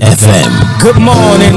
FM. Good morning.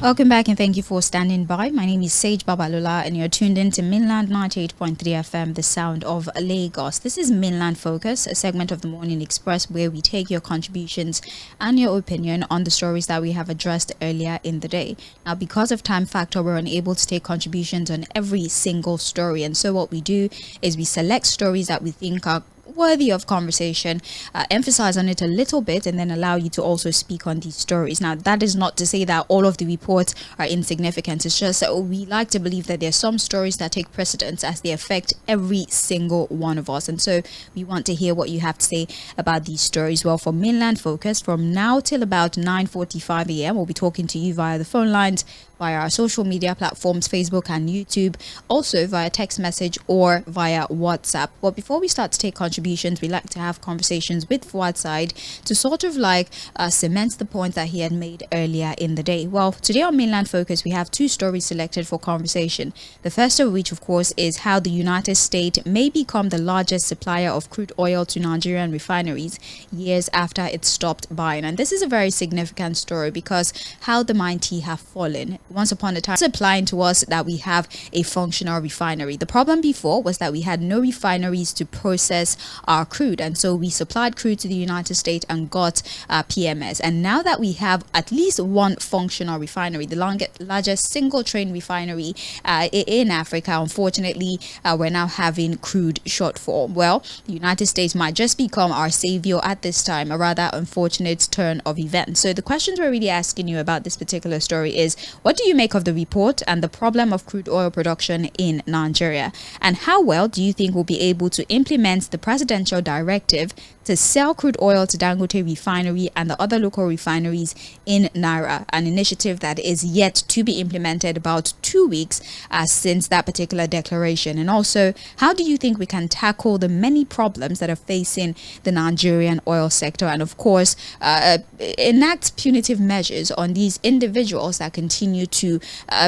Welcome back and thank you for standing by. My name is Sage Babalola and you're tuned in to Mainland 98.3 FM, the sound of Lagos. This is Mainland Focus, a segment of the Morning Express where we take your contributions and your opinion on the stories that we have addressed earlier in the day. Now, because of time factor, we're unable to take contributions on every single story. And so what we do is we select stories that we think are worthy of conversation, emphasize on it a little bit, and then allow you to also speak on these stories. Now, that is not to say that all of the reports are insignificant. It's just that we like to believe that there's some stories that take precedence as they affect every single one of us. And so we want to hear what you have to say about these stories. Well, for Mainland Focus, from now till about 9:45 a.m., we'll be talking to you via the phone lines, via our social media platforms, Facebook and YouTube, also via text message or via WhatsApp. But before we start to take contributions, we like to have conversations with Fuhad Saheed to sort of like cement the point that he had made earlier in the day. Well, today on Mainland Focus, we have two stories selected for conversation. The first of which, of course, is how the United States may become the largest supplier of crude oil to Nigerian refineries years after it stopped buying. And this is a very significant story because how the mighty have fallen. Once upon a time, it's applying to us that we have a functional refinery. The problem before was that we had no refineries to process our crude, and so we supplied crude to the United States and got PMS. And now that we have at least one functional refinery, the largest single train refinery in Africa, unfortunately, we're now having crude shortfall. Well, the United States might just become our savior at this time, a rather unfortunate turn of events. So the questions we're really asking you about this particular story is, what do you make of the report and the problem of crude oil production in Nigeria? And how well do you think we'll be able to implement the presidential directive to sell crude oil to Dangote refinery and the other local refineries in Naira, an initiative that is yet to be implemented about 2 weeks since that particular declaration? And also, how do you think we can tackle the many problems that are facing the Nigerian oil sector, and of course enact punitive measures on these individuals that continue to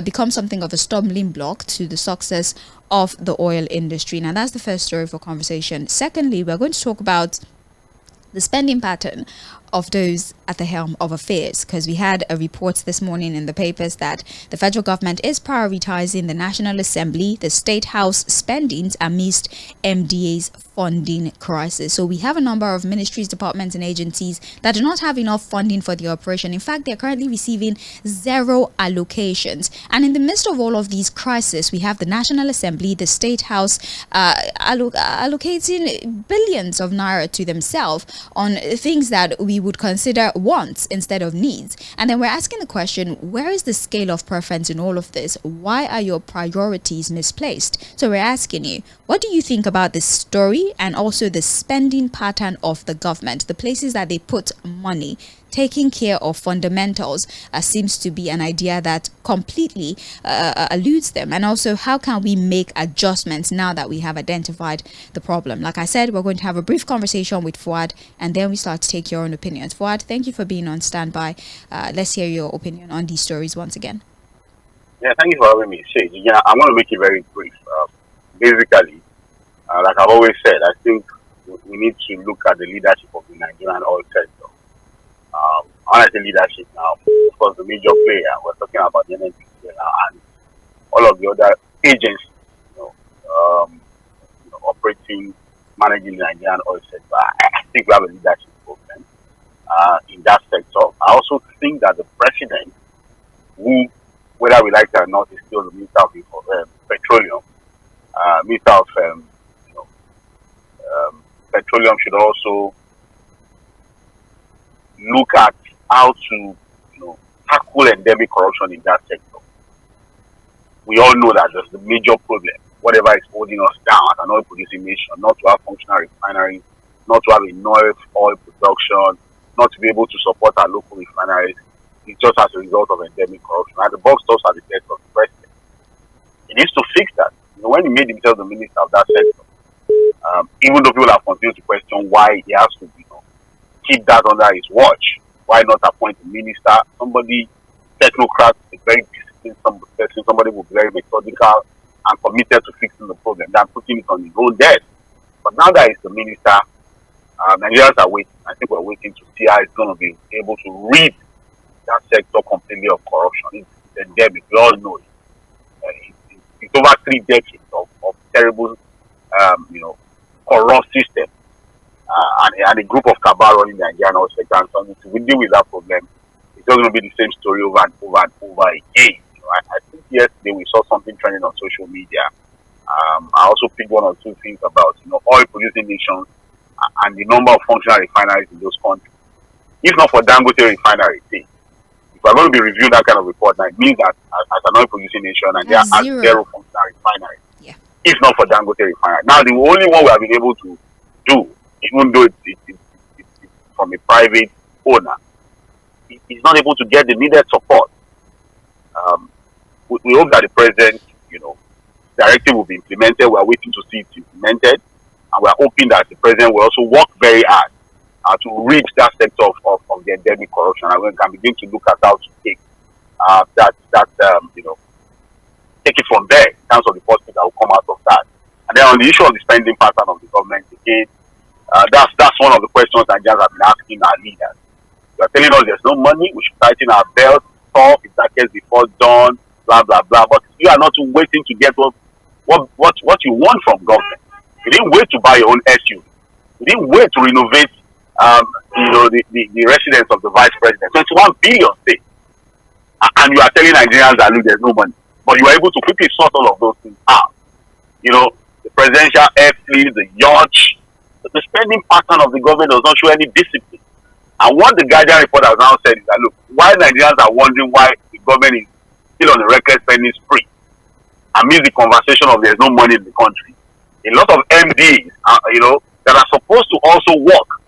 become something of a stumbling block to the success of the oil industry? Now, that's the first story for conversation. Secondly, we're going to talk about the spending pattern of those at the helm of affairs, because we had a report this morning in the papers that the federal government is prioritizing the National Assembly, the State House spendings amidst MDA's funding crisis. So we have a number of ministries, departments and agencies that do not have enough funding for the operation. In fact, they're currently receiving zero allocations. And in the midst of all of these crises, we have the National Assembly, the State House allocating billions of naira to themselves on things that we would consider wants instead of needs. And then we're asking the question, where is the scale of preference in all of this? Why are your priorities misplaced? So we're asking you, what do you think about this story and also the spending pattern of the government, the places that they put money? Taking care of fundamentals seems to be an idea that completely eludes them. And also, how can we make adjustments now that we have identified the problem? Like I said, we're going to have a brief conversation with Fuad, and then we start to take your own opinions. Fuad, thank you for being on standby. Let's hear your opinion on these stories once again. Yeah, thank you for having me. Sage, yeah, I want to make it very brief. Basically, like I've always said, I think we need to look at the leadership of the Nigerian oil sector. When I say leadership now, of course, the major player, we're talking about the NNPC and all of the other agencies, operating, managing the Nigerian oil sector. I think we have a leadership problem in that sector. I also think that the president, who, whether we like it or not, is still the Minister of Petroleum, Minister of Petroleum, should also look at how to tackle endemic corruption in that sector. We all know that there's the major problem, whatever is holding us down as an oil producing nation, not to have functional refineries, not to have enough oil production, not to be able to support our local refineries. It's just as a result of endemic corruption. And the box stops at the desk of the president. He needs to fix that. When he made himself the minister of that sector, even though people have continued to question why he has to keep that under his watch. Why not appoint a minister, somebody, technocrat, a very disciplined person, somebody who is very methodical and committed to fixing the problem than putting it on his own desk. But now that he's the minister, Nigerians are waiting. I think we're waiting to see how it's going to be able to rid that sector completely of corruption. It's endemic. We all know it. It's over 3 decades of terrible, corrupt system. And a group of cabal running the Nigerian oil sector. And so if we deal with that problem, it's just going to be the same story over and over and over again. I think yesterday we saw something trending on social media. I also picked 1 or 2 things about oil producing nations and the number of functional refineries in those countries. If not for Dangote refinery, if we're going to be reviewing that kind of report, now it means that as an oil producing nation, Nigeria has 0 functional refineries. Yeah. If not for Dangote refinery. Now the only one we have been able to do, even though it's from a private owner, is not able to get the needed support. We hope that the president, directive will be implemented. We are waiting to see it implemented, and we are hoping that the president will also work very hard to reach that sector of the endemic corruption, and we can begin to look at how to take take it from there in terms of the positive that will come out of that. And then on the issue of the spending pattern of the government, again, that's one of the questions that Nigerians have been asking our leaders. They are telling us there's no money, we should tighten our belts, stop, it's that case before dawn, blah blah blah. But you are not waiting to get what you want from government. You didn't wait to buy your own SUV. You didn't wait to renovate the residence of the vice president. 21 billion state. And you are telling Nigerians that look, there's no money. But you are able to quickly sort all of those things out. The presidential airfield, the yacht, the spending pattern of the government does not show any discipline. And what the Guardian report has now said is that, look, why Nigerians are wondering why the government is still on a reckless spending spree, amidst the conversation of there's no money in the country, a lot of MDs, that are supposed to also work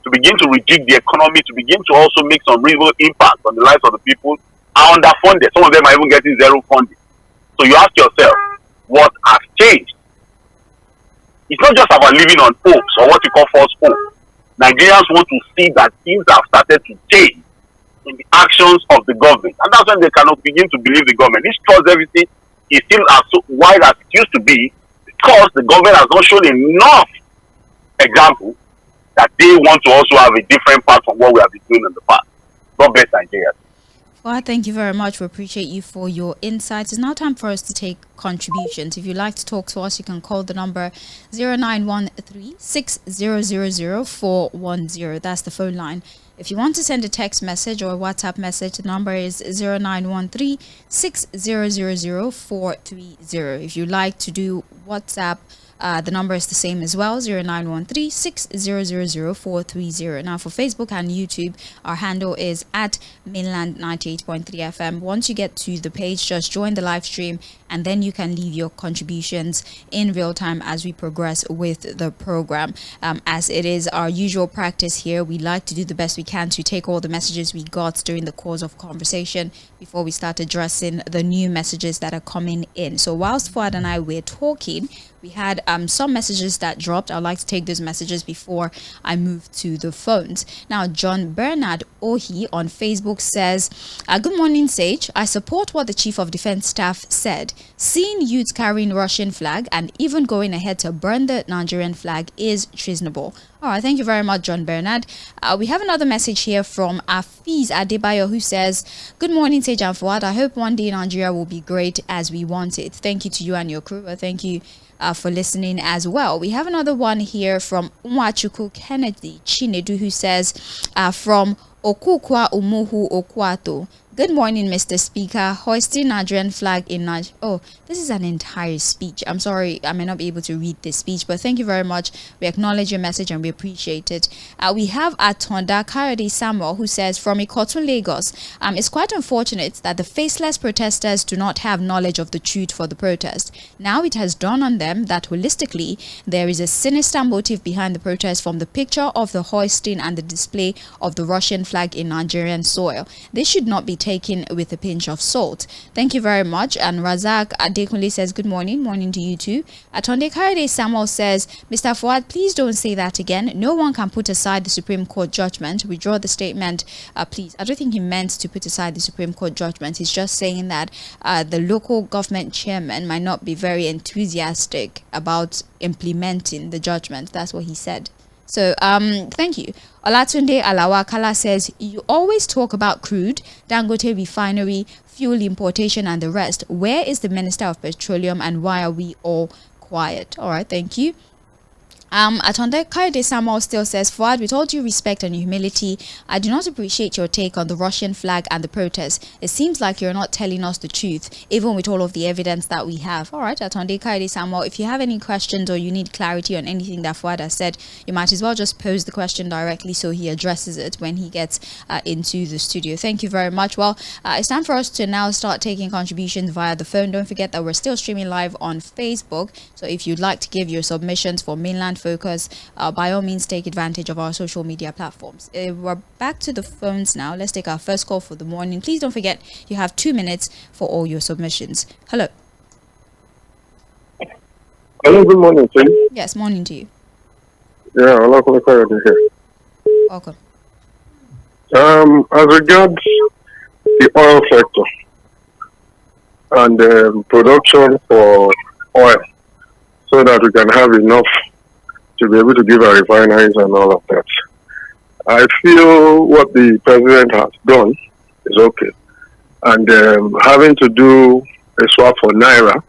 to begin to rejig the economy, to begin to also make some real impact on the lives of the people, are underfunded. Some of them are even getting 0 funding. So you ask yourself, what has changed? It's not just about living on hopes or what you call false hope. Nigerians want to see that things have started to change in the actions of the government. And that's when they cannot begin to believe the government. This trust everything is still as wide as it used to be, because the government has not shown enough example that they want to also have a different path from what we have been doing in the past. God bless Nigeria. Well, thank you very much. We appreciate you for your insights. It's now time for us to take contributions. If you'd like to talk to us, you can call the number 0913-6000-410. That's the phone line. If you want to send a text message or a WhatsApp message, the number is 0913-6000-430. If you'd like to do WhatsApp, the number is the same as well, 0913-6000-430. Now for Facebook and YouTube, our handle is at Mainland 98.3 FM. Once you get to the page, just join the live stream, and then you can leave your contributions in real time as we progress with the program. As it is our usual practice here, we like to do the best we can to take all the messages we got during the course of conversation before we start addressing the new messages that are coming in. So whilst Fuad and I were talking, we had some messages that dropped. I'd like to take those messages before I move to the phones. Now, John Bernard Ohi on Facebook says, good morning, Sage. I support what the Chief of Defense Staff said. Seeing youths carrying Russian flag and even going ahead to burn the Nigerian flag is treasonable. All right, thank you very much, John Bernard. We have another message here from Afiz Adebayo, who says, good morning, Sage and Fuad. I hope one day Nigeria will be great as we want it. Thank you to you and your crew. Thank you for listening as well. We have another one here from Umwachuku Kennedy Chinedu, who says, from Okukwa Umuhu Okwato. Good morning, Mr. Speaker. Hoisting Nigerian flag in Nigeria. Oh, this is an entire speech. I'm sorry, I may not be able to read this speech, but thank you very much. We acknowledge your message and we appreciate it. We have Atonda Kayode Samuel, who says, from Ikotun, Lagos, it's quite unfortunate that the faceless protesters do not have knowledge of the truth for the protest. Now it has dawned on them that holistically, there is a sinister motive behind the protest, from the picture of the hoisting and the display of the Russian flag in Nigerian soil. This should not be taken with a pinch of salt. Thank you very much. And Razak Adekunle says, good morning. Morning to you too. Tʀᴇɪᴅs Samuel says, Mr. Fuad, please don't say that again. No one can put aside the Supreme Court judgment. Withdraw the statement, please. I don't think he meant to put aside the Supreme Court judgment. He's just saying that the local government chairman might not be very enthusiastic about implementing the judgment. That's what he said. So, thank you. Olatunde Alawakala says, you always talk about crude, Dangote refinery, fuel importation and the rest. Where is the Minister of Petroleum and why are we all quiet? All right, thank you. Tʀᴇɪᴅs Samuel still says, Fuad, with all due respect and humility, I do not appreciate your take on the Russian flag and the protests. It seems like you're not telling us the truth, even with all of the evidence that we have. All right, Tʀᴇɪᴅs Samuel, if you have any questions or you need clarity on anything that Fuad has said, you might as well just pose the question directly so he addresses it when he gets into the studio. Thank you very much. Well, it's time for us to now start taking contributions via the phone. Don't forget that we're still streaming live on Facebook. So if you'd like to give your submissions for Mainland Focus, by all means take advantage of our social media platforms. We're back to the phones now. Let's take our first call for the morning. Please don't forget you have 2 minutes for all your submissions. Hello. Hello, good morning to you. Yes, morning to you. Yeah, here. Welcome. As regards the oil sector and production for oil, so that we can have enough to be able to give our refineries and all of that. I feel what the president has done is okay. And having to do a swap for Naira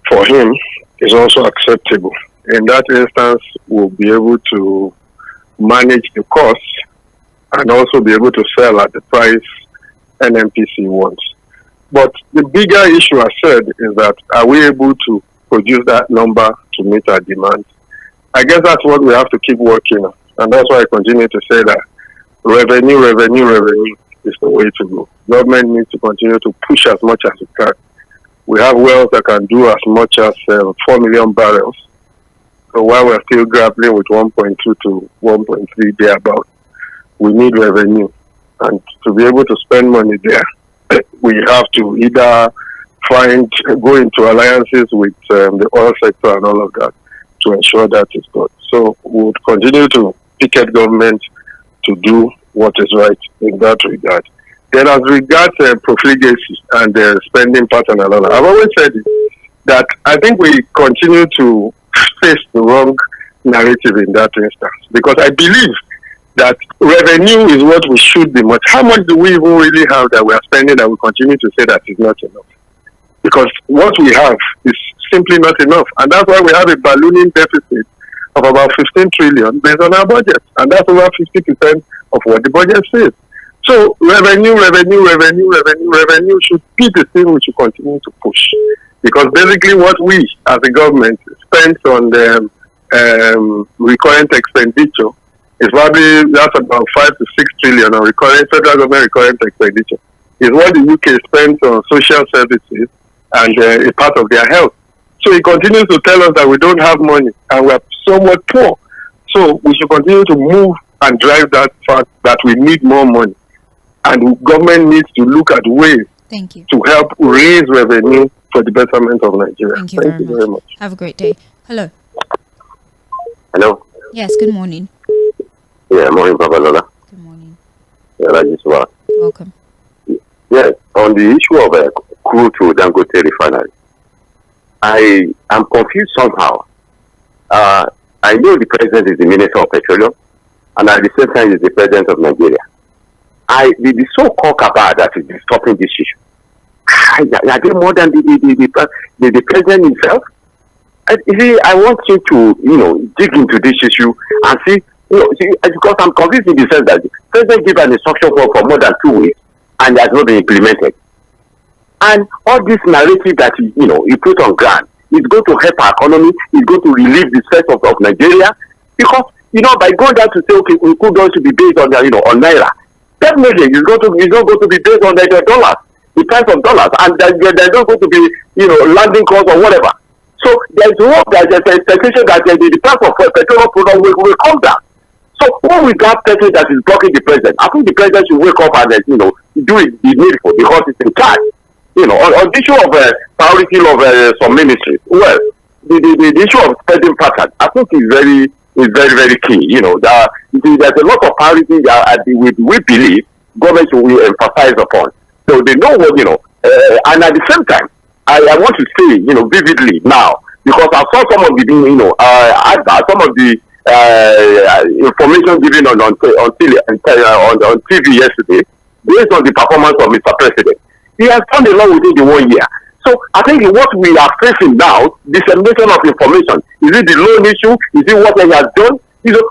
for him is also acceptable. In that instance, we'll be able to manage the costs and also be able to sell at the price NNPC wants. But the bigger issue, I said, is that are we able to produce that number to meet our demand? I guess that's what we have to keep working on. And that's why I continue to say that revenue is the way to go. Government needs to continue to push as much as it can. We have wells that can do as much as 4 million barrels. So while we're still grappling with 1.2 to 1.3 thereabout, we need revenue. And to be able to spend money there, we have to either go into alliances with the oil sector and all of that to ensure that is good. So we would continue to picket government to do what is right in that regard. Then as regards profligacy and the spending pattern and all that, I've always said that I think we continue to face the wrong narrative in that instance, because I believe that revenue is what we should be much. How much do we even really have that we are spending that we continue to say that is not enough? Because what we have is simply not enough. And that's why we have a ballooning deficit of about 15 trillion based on our budget. And that's over 50% of what the budget says. So revenue should be the thing we should continue to push. Because basically what we as a government spends on the recurrent expenditure is probably, that's about 5 to 6 trillion on federal government recurrent expenditure. Is what the UK spends on social services and a part of their health. So he continues to tell us that we don't have money and we're somewhat poor. So we should continue to move and drive that fact that we need more money. And government needs to look at ways to help raise revenue for the betterment of Nigeria. Thank you very much. Have a great day. Hello. Hello. Yes, good morning. Yeah, morning, Babalola. Good morning. Yeah, welcome. Yes, on the issue of crude to Dangote refinery, I am confused somehow. I know the president is the Minister of Petroleum, and at the same time is the president of Nigeria. The so-called cabal that is stopping this issue, are they more than the president himself? I want you to, dig into this issue and see, because I'm convinced in the sense that the president gave an instruction for more than 2 weeks and it has not been implemented. And all this narrative that he put on ground is going to help our economy, is going to relieve the stress of Nigeria, because by going down to say, okay, we could going to be based on on Naira, definitely it's not going to be based on the dollars, the price of dollars, and there's not going to be landing costs or whatever. So there's hope that there's an expectation that the price of petroleum product will come down. So when we got person that is blocking the president, I think the president should wake up and do it the needful because it's in charge. On the issue of priority of some ministries, well, the issue of spending pattern, I think is very very key. There's a lot of priority that we believe government will emphasize upon. So they know what and at the same time, I want to say vividly now, because I saw some of the some of the information given on TV yesterday based on the performance of Mr. President. He has done a lot within the 1 year. So I think what we are facing now, dissemination of information, is it the loan issue? Is it what he has done?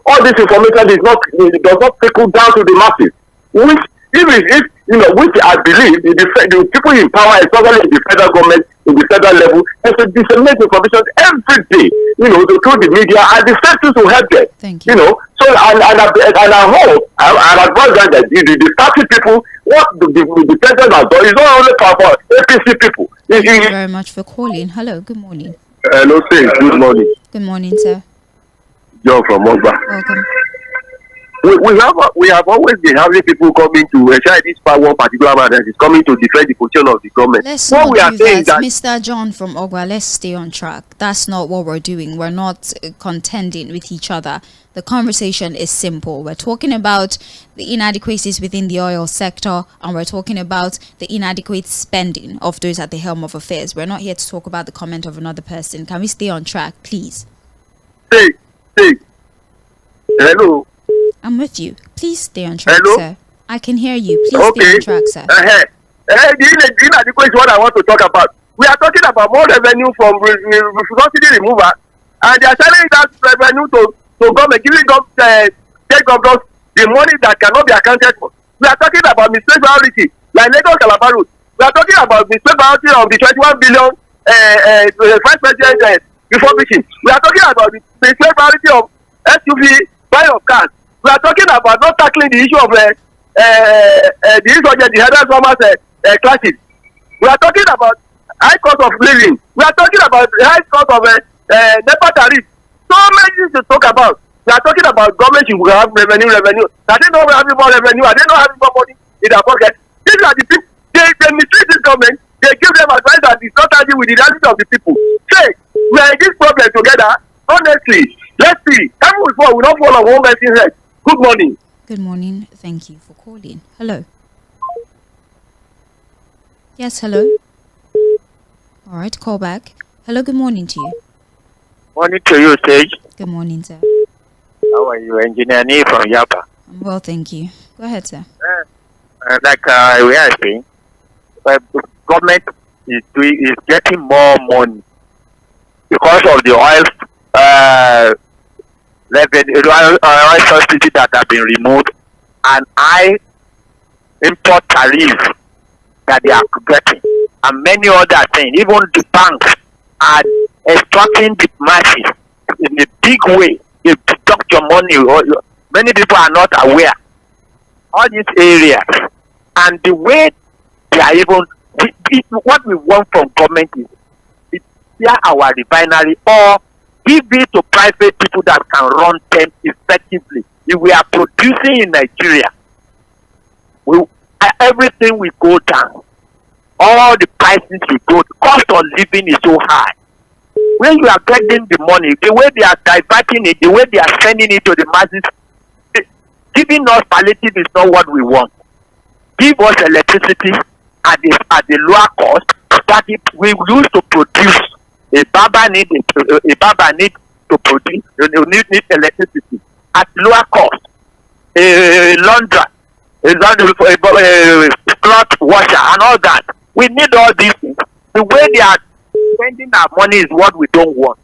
All this information does not trickle down to the masses. Which which I believe the people in power, especially in the federal government, in the federal level, has to disseminate information every day, through the media, and the sectors will help them. Thank you. So I hope, and advise that the party people, what the president has done is not only for APC people. Thank you very much for calling. Hello, good morning. Hello, sir. Good morning. Good morning, sir. John from Ogba. Welcome. We have always been having people coming to this one particular man that is coming to defend the position of the government. Let's what not we are do saying that. that Mr. John from Ogwa, let's stay on track. That's not what we're doing. We're not contending with each other. The conversation is simple. We're talking about the inadequacies within the oil sector, and we're talking about the inadequate spending of those at the helm of affairs. We're not here to talk about the comment of another person. Can we stay on track, please? Say. Hello. I'm with you. Please stay on track, Hello? sir. I can hear you. Please stay on track, sir. The inadequacy is what I want to talk about. We are talking about more revenue from subsidy removal, and they are selling that revenue to government, giving state governors the money that cannot be accounted for. We are talking about mistake priority, like Lagos Calabar Road. We are talking about mistake priority of the 21 billion Vice President refurbishing. We are talking about the mistake priority of SUV buy of cars. We are talking about not tackling the issue of the insurgent, the headers farmers classes. We are talking about high cost of living. We are talking about the high cost of NEPA tariff. So many things to talk about. We are talking about government should have revenue. Are they not having more revenue? Are they not having more money in their pocket? These are the people. They mistreat this government. They give them advice that is not agreeing with the reality of the people. Say, we are in this problem together. Honestly, let's see. Time will fall. We don't fall on one person's head. Good morning. Good morning. Thank you for calling. Hello. Yes, hello. All right, call back. Hello, good morning to you. Morning to you, Sage. Good morning, sir. How are you? Engineer Nee from Yapa. I'm well, thank you. Go ahead, sir. Like we are saying, government is getting more money because of the oil oil subsidy that have been removed and high import tariffs that they are getting, and many other things. Even the banks are extracting the masses in a big way. They deduct your money. Many people are not aware. All these areas and the way they are even. What we want from government is clear our refinery or give it to private people that can run them effectively. If we are producing in Nigeria, everything will go down. All the prices will go. Cost of living is so high. When you are getting the money, the way they are diverting it, the way they are sending it to the masses, giving us palliative is not what we want. Give us electricity at the lower cost that we use to produce. A barber need to produce. You need electricity at lower cost. A laundry, a cloth washer, and all that. We need all these things. The way they are spending our money is what we don't want.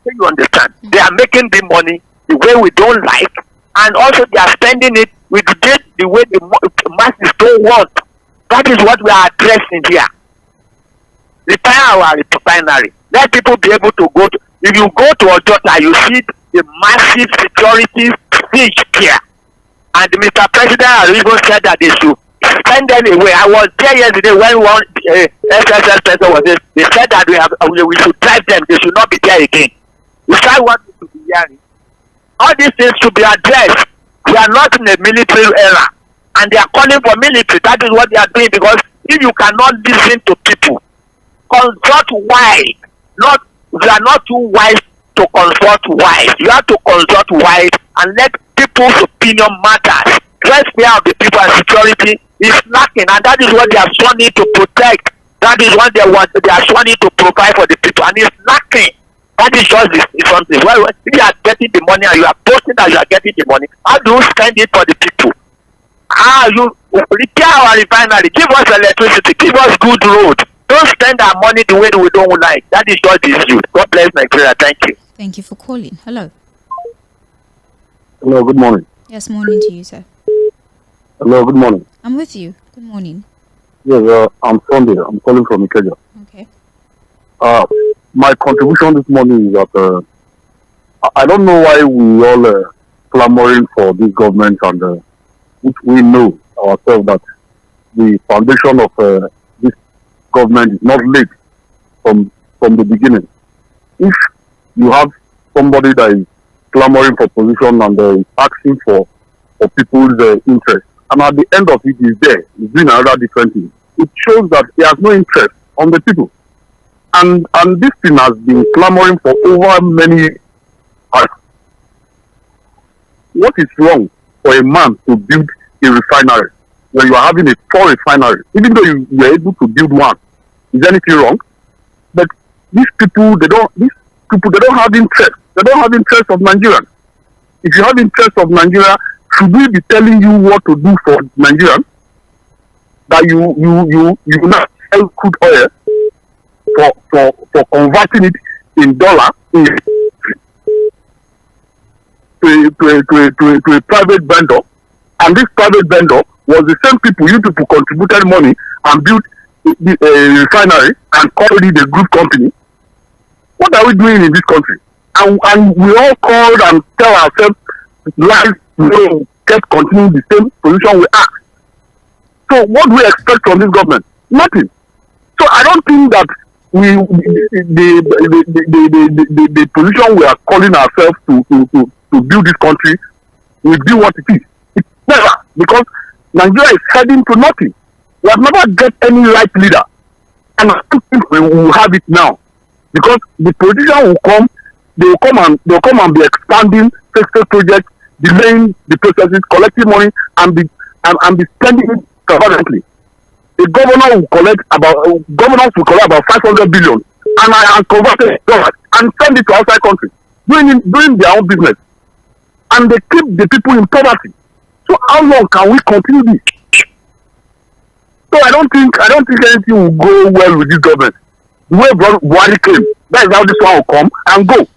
So you understand? They are making the money the way we don't like, and also they are spending it with the way the masses don't want. That is what we are addressing here. Retire our refinery. Let people be able to go to. If you go to Ojota, you see the massive security siege here. And Mr. President has even said that they should send them away. I was there yesterday when one SSS person was there. They said that we should drive them. They should not be there again. Is that what we should be hearing? All these things should be addressed. We are not in a military era, and they are calling for military. That is what they are doing, because if you cannot listen to people, consult wise. Not you are not too wise to consult wise. You have to consult wise and let people's opinion matter. Welfare of the people and security is lacking, and that is what they are sworn to protect. That is what they want. They are sworn to provide for the people, and it's lacking. That is just something. Well, if you are getting the money and you are posting that you are getting the money, how do you spend it for the people? You repair our refinery, give us electricity, give us good road. Don't spend our money the way we don't like. That is just the issue. God bless Nigeria. Thank you. Thank you for calling. Hello. Hello, good morning. Yes, morning to you, sir. Hello, good morning. I'm with you. Good morning. Yes, I'm Sunday. I'm calling from Ikeja. Okay. My contribution this morning is that I don't know why we all clamoring for this government, and which we know ourselves that the foundation of this government is not laid from the beginning. If you have somebody that is clamoring for position and is asking for people's interest, and at the end of it is there, he's doing another different thing, it shows that he has no interest on the people. And this thing has been clamoring for over many years. What is wrong for a man to build a refinery when you are having a 4 refineries? Even though you are able to build one, is anything wrong? But these people they don't have interest. They don't have interest of Nigerians. If you have interest of Nigeria, should we be telling you what to do for Nigerians? That you not sell crude oil for converting it in dollar to a private vendor, and this private vendor was the same people. You people contributed money and built a refinery and called it a group company. What are we doing in this country? And we all called and tell ourselves lies, we kept continuing the same position we are. So what do we expect from this government? Nothing. So I don't think that the position we are calling ourselves to build this country will be what it is. It's never, because Nigeria is heading to nothing. We have never get any right leader, and I don't think we will have it now, because the politician will come. They will come and be expanding fiscal projects, delaying the processes, collecting money, and be spending it extravagantly. Governors will collect about 500 billion and convert it to dollars and send it to outside countries, doing their own business, and they keep the people in poverty. So how long can we continue this? So I don't think anything will go well with this government. The way Buhari came, that is how this one will come and go.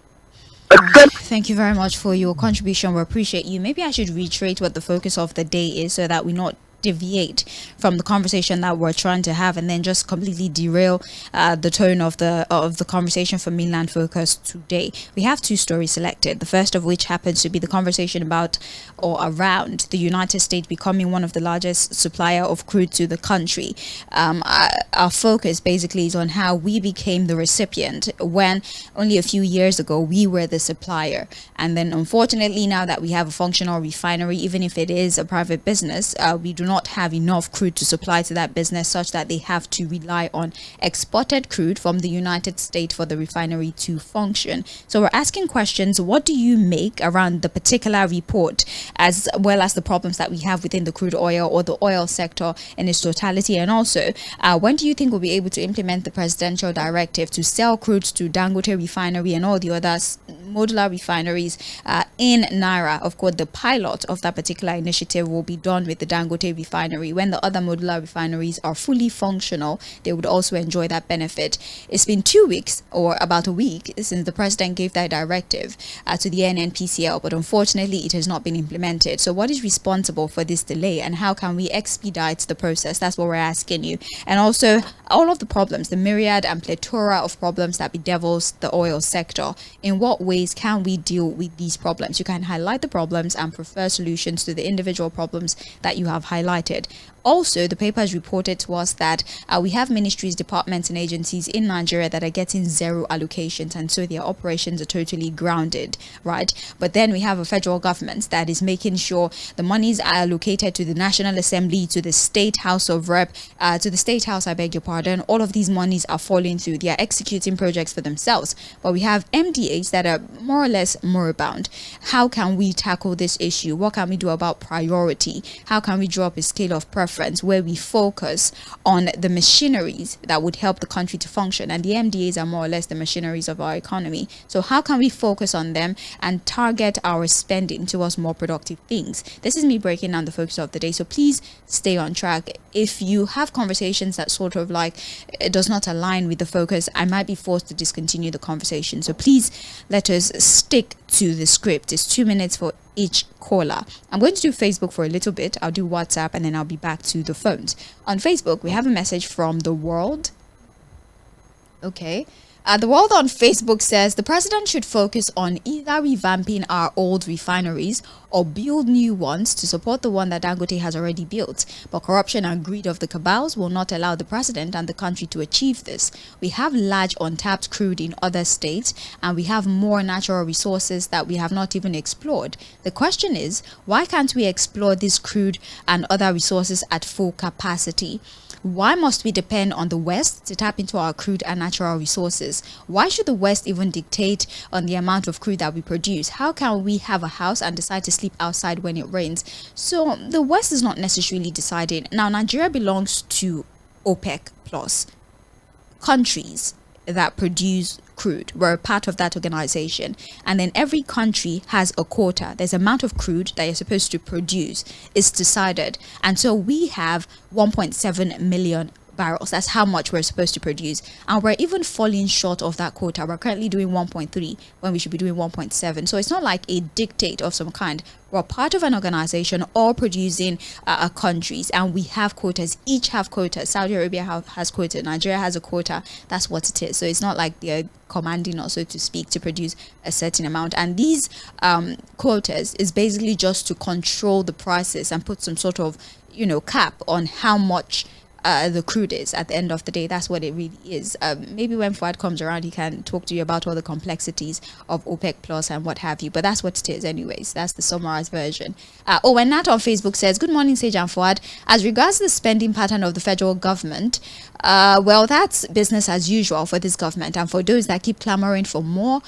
Thank you very much for your contribution. We appreciate you. Maybe I should reiterate what the focus of the day is, so that we not deviate from the conversation that we're trying to have, and then just completely derail the tone of the conversation for Mainland Focus today. We have 2 stories selected, the first of which happens to be the conversation about or around the United States becoming one of the largest supplier of crude to the country. Our focus basically is on how we became the recipient when only a few years ago we were the supplier, and then unfortunately now that we have a functional refinery, even if it is a private business, we do not have enough crude to supply to that business, such that they have to rely on exported crude from the United States for the refinery to function. So we're asking questions. What do you make around the particular report, as well as the problems that we have within the crude oil or the oil sector in its totality? And also, when do you think we'll be able to implement the presidential directive to sell crude to Dangote refinery and all the other modular refineries in Naira? Of course, the pilot of that particular initiative will be done with the Dangote refinery. When the other modular refineries are fully functional, they would also enjoy that benefit. It's been 2 weeks, or about a week, since the president gave that directive to the NNPCL, but unfortunately it has not been implemented. So what is responsible for this delay, and how can we expedite the process? That's what we're asking you. And also, all of the problems, the myriad and plethora of problems that bedevils the oil sector, in what ways can we deal with these problems? You can highlight the problems and prefer solutions to the individual problems that you have highlighted cited. Also, the papers reported to us that we have ministries, departments, and agencies in Nigeria that are getting zero allocations, and so their operations are totally grounded, right? But then we have a federal government that is making sure the monies are allocated to the National Assembly, to the State House of Rep, to the State House, I beg your pardon. All of these monies are falling through. They are executing projects for themselves. But we have MDAs that are more or less moribund. How can we tackle this issue? What can we do about priority? How can we draw up a scale of preference where we focus on the machineries that would help the country to function? And the MDAs are more or less the machineries of our economy. So how can we focus on them and target our spending towards more productive things? This is me breaking down the focus of the day. So please stay on track. If you have conversations that sort of like it does not align with the focus, I might be forced to discontinue the conversation. So please let us stick to the script. It's 2 minutes for each caller. I'm going to do Facebook for a little bit. I'll do WhatsApp and then I'll be back to the phones. On Facebook, we have a message from the world. Okay. The world on Facebook says the president should focus on either revamping our old refineries or build new ones to support the one that Dangote has already built. But corruption and greed of the cabals will not allow the president and the country to achieve this. We have large untapped crude in other states, and we have more natural resources that we have not even explored. The question is, why can't we explore this crude and other resources at full capacity? Why must we depend on the West to tap into our crude and natural resources? Why should the West even dictate on the amount of crude that we produce? How can we have a house and decide to sleep outside when it rains? So the West is not necessarily deciding. Now, Nigeria belongs to OPEC plus countries that produce crude. We're a part of that organization, and then every country has a quota. There's amount of crude that you're supposed to produce. It's decided, and so we have 1.7 million barrels. That's how much we're supposed to produce, and we're even falling short of that quota. We're currently doing 1.3 when we should be doing 1.7. So it's not like a dictate of some kind. We're part of an organization, all producing countries, and we have quotas. Each have quotas. Saudi Arabia has quota. Nigeria has a quota. That's what it is. So it's not like they're commanding us, so to speak, to produce a certain amount. And these quotas is basically just to control the prices and put some sort of, cap on how much the crude is at the end of the day. That's what it really is. Maybe when Fuad comes around, he can talk to you about all the complexities of OPEC plus and what have you, but that's what it is anyways. That's the summarized version. And Nat on Facebook says, good morning, Sage and Fuad. As regards the spending pattern of the federal government, well, that's business as usual for this government, and for those that keep clamoring for more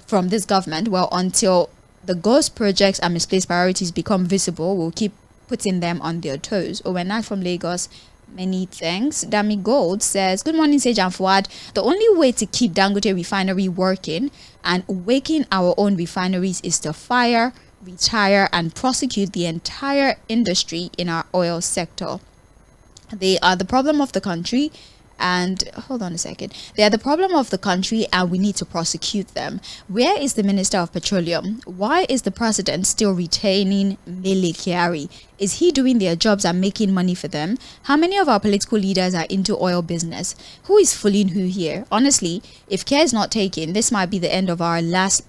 from this government, well, until the ghost projects and misplaced priorities become visible, we'll keep putting them on their toes. Nat from Lagos, many thanks. Dami Gold says, good morning, Sage and Fuad. The only way to keep Dangote refinery working and waking our own refineries is to fire, retire, and prosecute the entire industry in our oil sector. They are the problem of the country. And hold on a second. They are the problem of the country, and we need to prosecute them. Where is the Minister of Petroleum? Why is the president still retaining Mele Kyari? Is he doing their jobs and making money for them? How many of our political leaders are into oil business? Who is fooling who here? Honestly, if care is not taken, this might be the end of our last.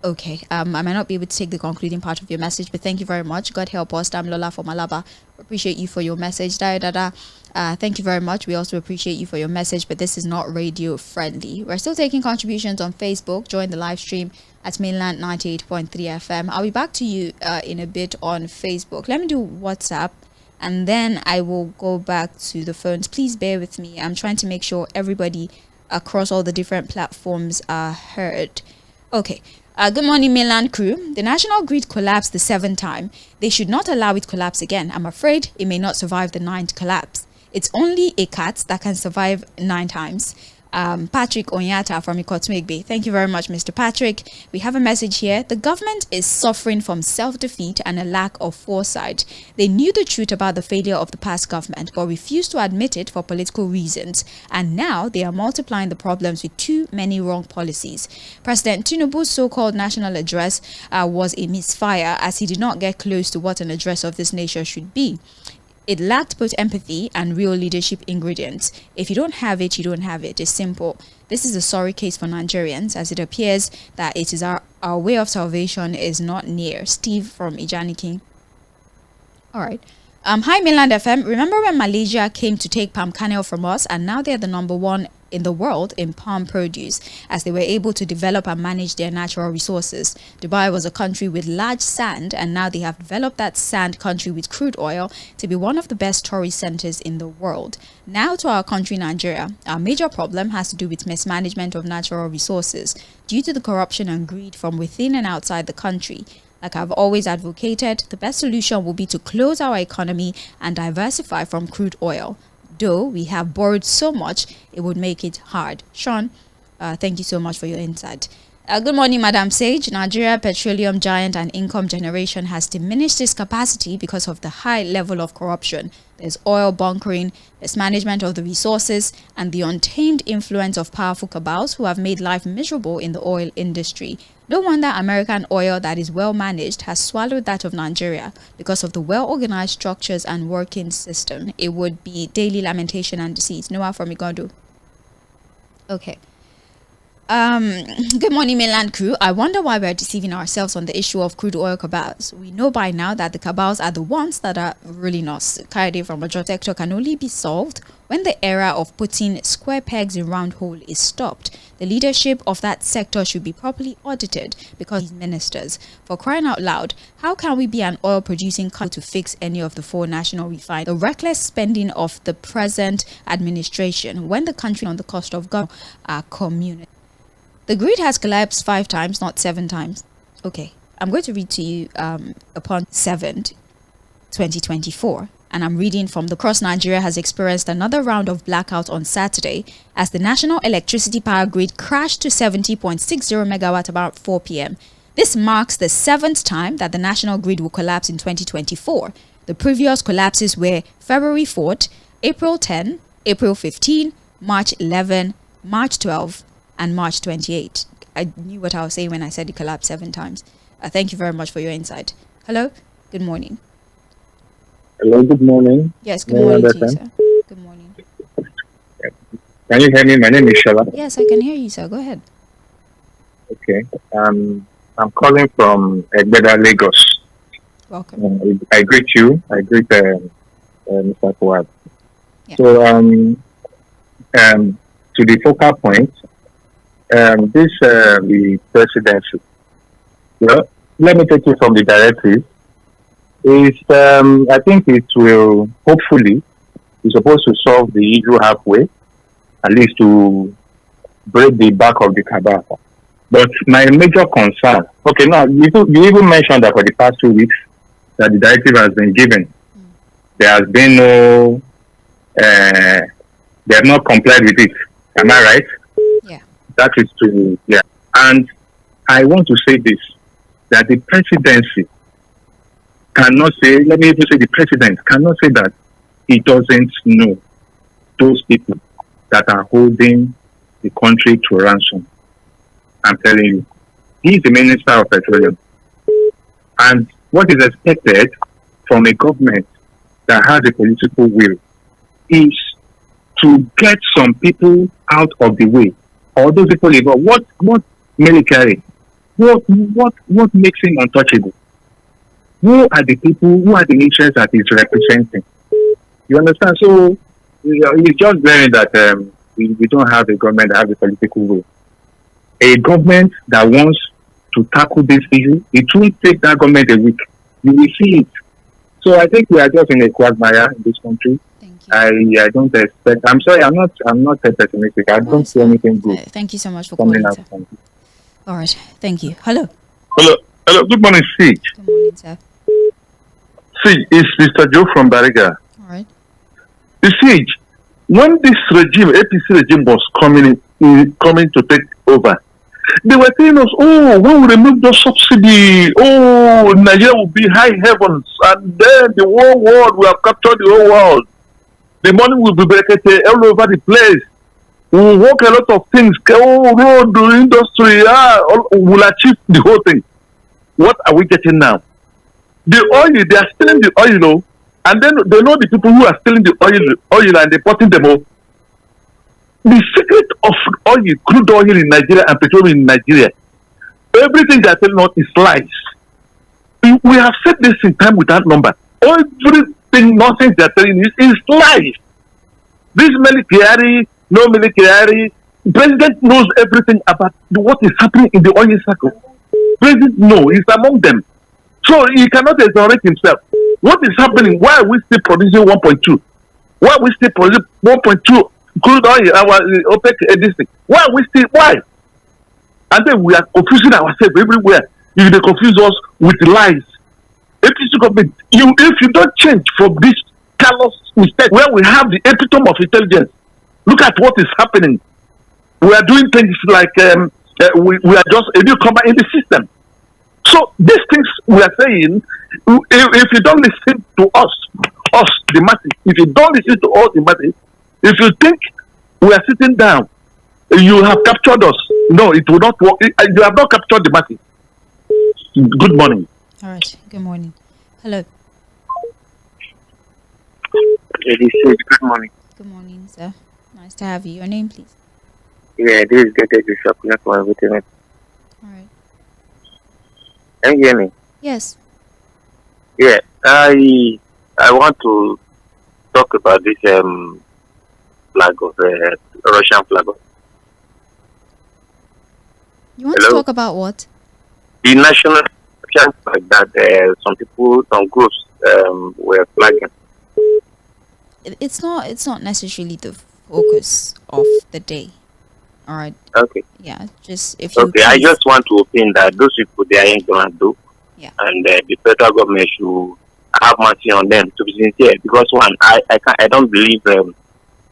Okay, I might not be able to take the concluding part of your message, but thank you very much. God help us. Lola from Malaba. Appreciate you for your message. Thank you very much. We also appreciate you for your message, but this is not radio friendly. We're still taking contributions on Facebook. Join the live stream at Mainland 98.3 FM. I'll be back to you in a bit on Facebook. Let me do WhatsApp, and then I will go back to the phones. Please bear with me. I'm trying to make sure everybody across all the different platforms are heard. Okay. Good morning, mainland crew. The national grid collapsed the 7th time. They should not allow it collapse again. I'm afraid it may not survive the 9th collapse. It's only a cat that can survive 9 times. Patrick Onyata from Ikotmegbe. Thank you very much, Mr. Patrick. We have a message here. The government is suffering from self-defeat and a lack of foresight. They knew the truth about the failure of the past government, but refused to admit it for political reasons. And now they are multiplying the problems with too many wrong policies. President Tinubu's so-called national address was a misfire, as he did not get close to what an address of this nature should be. It lacked both empathy and real leadership ingredients. If you don't have it, you don't have it. It's simple. This is a sorry case for Nigerians, as it appears that it is our way of salvation is not near. Steve from Ijaniking. All right. Hi, Mainland FM. Remember when Malaysia came to take palm kernel from us, and now they're the number one in the world in palm produce, as they were able to develop and manage their natural resources. Dubai was a country with large sand, and now they have developed that sand country with crude oil to be one of the best tourist centers in the world. Now to our country, Nigeria. Our major problem has to do with mismanagement of natural resources due to the corruption and greed from within and outside the country. Like I've always advocated, the best solution will be to close our economy and diversify from crude oil. Though we have borrowed so much, it would make it hard. Sean, thank you so much for your insight. Good morning, Madam Sage. Nigeria petroleum giant and income generation has diminished its capacity because of the high level of corruption. There's oil bunkering, mismanagement of the resources, and the untamed influence of powerful cabals who have made life miserable in the oil industry. No wonder American oil that is well managed has swallowed that of Nigeria because of the well-organized structures and working system. It would be daily lamentation and deceit. Noah from Igondo. Okay. Good morning, mainland crew. I wonder why we're deceiving ourselves on the issue of crude oil cabals. We know by now that the cabals are the ones that are ruling us. 𝐴ᴄ from ʟᴏᴜ can only be solved when the era of putting square pegs in round hole is stopped. The leadership of that sector should be properly audited because these ministers, for crying out loud, how can we be an oil producing country to fix any of the 4 national refineries? The reckless spending of the present administration when the country on the cost of government are community. The grid has collapsed 5 times, not 7 times. Okay, I'm going to read to you upon 7th, 2024. And I'm reading from the Cross Nigeria has experienced another round of blackout on Saturday as the national electricity power grid crashed to 70.60 megawatt about 4 p.m. This marks the 7th time that the national grid will collapse in 2024. The previous collapses were February 4th, April 10, April 15, March 11, March 12, and March 28. I knew what I was saying when I said it collapsed 7 times. Thank you very much for your insight. Hello, good morning. Hello, good morning. Yes, good morning to you, sir. Good morning. Can you hear me? My name is Shala. Yes, I can hear you, sir. Go ahead. Okay. I'm calling from Egbeda, Lagos. Welcome. I greet you. I greet Mr. Fuhad. Yeah. So, to the focal point, the presidency. Well, let me take it from the directive. I think it will hopefully be supposed to solve the issue halfway, at least to break the back of the cabal. But my major concern, okay, now you even mentioned that for the past 2 weeks that the directive has been given. There has been no, they have not complied with it. Am I right? Yeah. That is true. Yeah. And I want to say this, that the presidency cannot say, let me even say the president cannot say that he doesn't know those people that are holding the country to ransom. I'm telling you. He is the Minister of Petroleum. And what is expected from a government that has a political will is to get some people out of the way. Or those people involved. What military? What makes him untouchable? Who are the people, who are the interests that he's representing? You understand? So, it's just very that we don't have a government that has a political will. A government that wants to tackle this issue, it won't take that government a week. You will see it. So I think we are just in a quagmire in this country. Thank you. I don't expect. I'm sorry. I'm not pessimistic. I don't see anything good. Thank you so much for coming calling, out. sir. All right. Thank you. Hello. Hello. Good morning, Sage. Good morning, sir. Sage, it's Mr. Joe from Bariga. All right. You see, when this regime, APC regime, was coming to take over, they were telling us, oh, when we remove the subsidy, oh, Nigeria will be high heavens, and then the whole world will have captured the whole world. The money will be bracketed all over the place. We will work a lot of things. Oh, road, industry, will achieve the whole thing. What are we getting now? The oil, they are stealing the oil, and then they know the people who are stealing the oil and they're putting them up. The secret of oil, crude oil in Nigeria and petroleum in Nigeria, everything they are telling us is lies. We have said this in time without number. Everything nonsense they're telling you is lies. This military, no military. President knows everything about what is happening in the oil cycle. President knows, he's among them. So he cannot exonerate himself. What is happening? Why are we still producing 1.2? Why are we still producing 1.2 crude oil, our OPEC edition? Why are we still, why? And then we are confusing ourselves everywhere. If they confuse us with lies. APC government, if you don't change from this callous mistake where we have the epitome of intelligence, look at what is happening. We are doing things like we are just a newcomer in the system. So these things we are saying, if you don't listen to us, the masses, if you don't listen to us, the masses, if you think we are sitting down, you have captured us. No, it will not work. You have not captured the masses. Good morning. All right. Good morning. Hello. Good morning. Good morning, sir. Nice to have you. Your name, please. Yeah, this is JᴏɪＲ Babalola Sage. All right. Can you hear me? Yes. Yeah, I want to talk about this flag of Russian flag. You want to talk about what? The national flag that some people, some groups were flagging. It's not necessarily the focus of the day. All right. Okay. Yeah. Just if you. Okay. I just want to opine that those people they ain't gonna do. Yeah. And the federal government should have mercy on them, to be sincere. Because one, I don't believe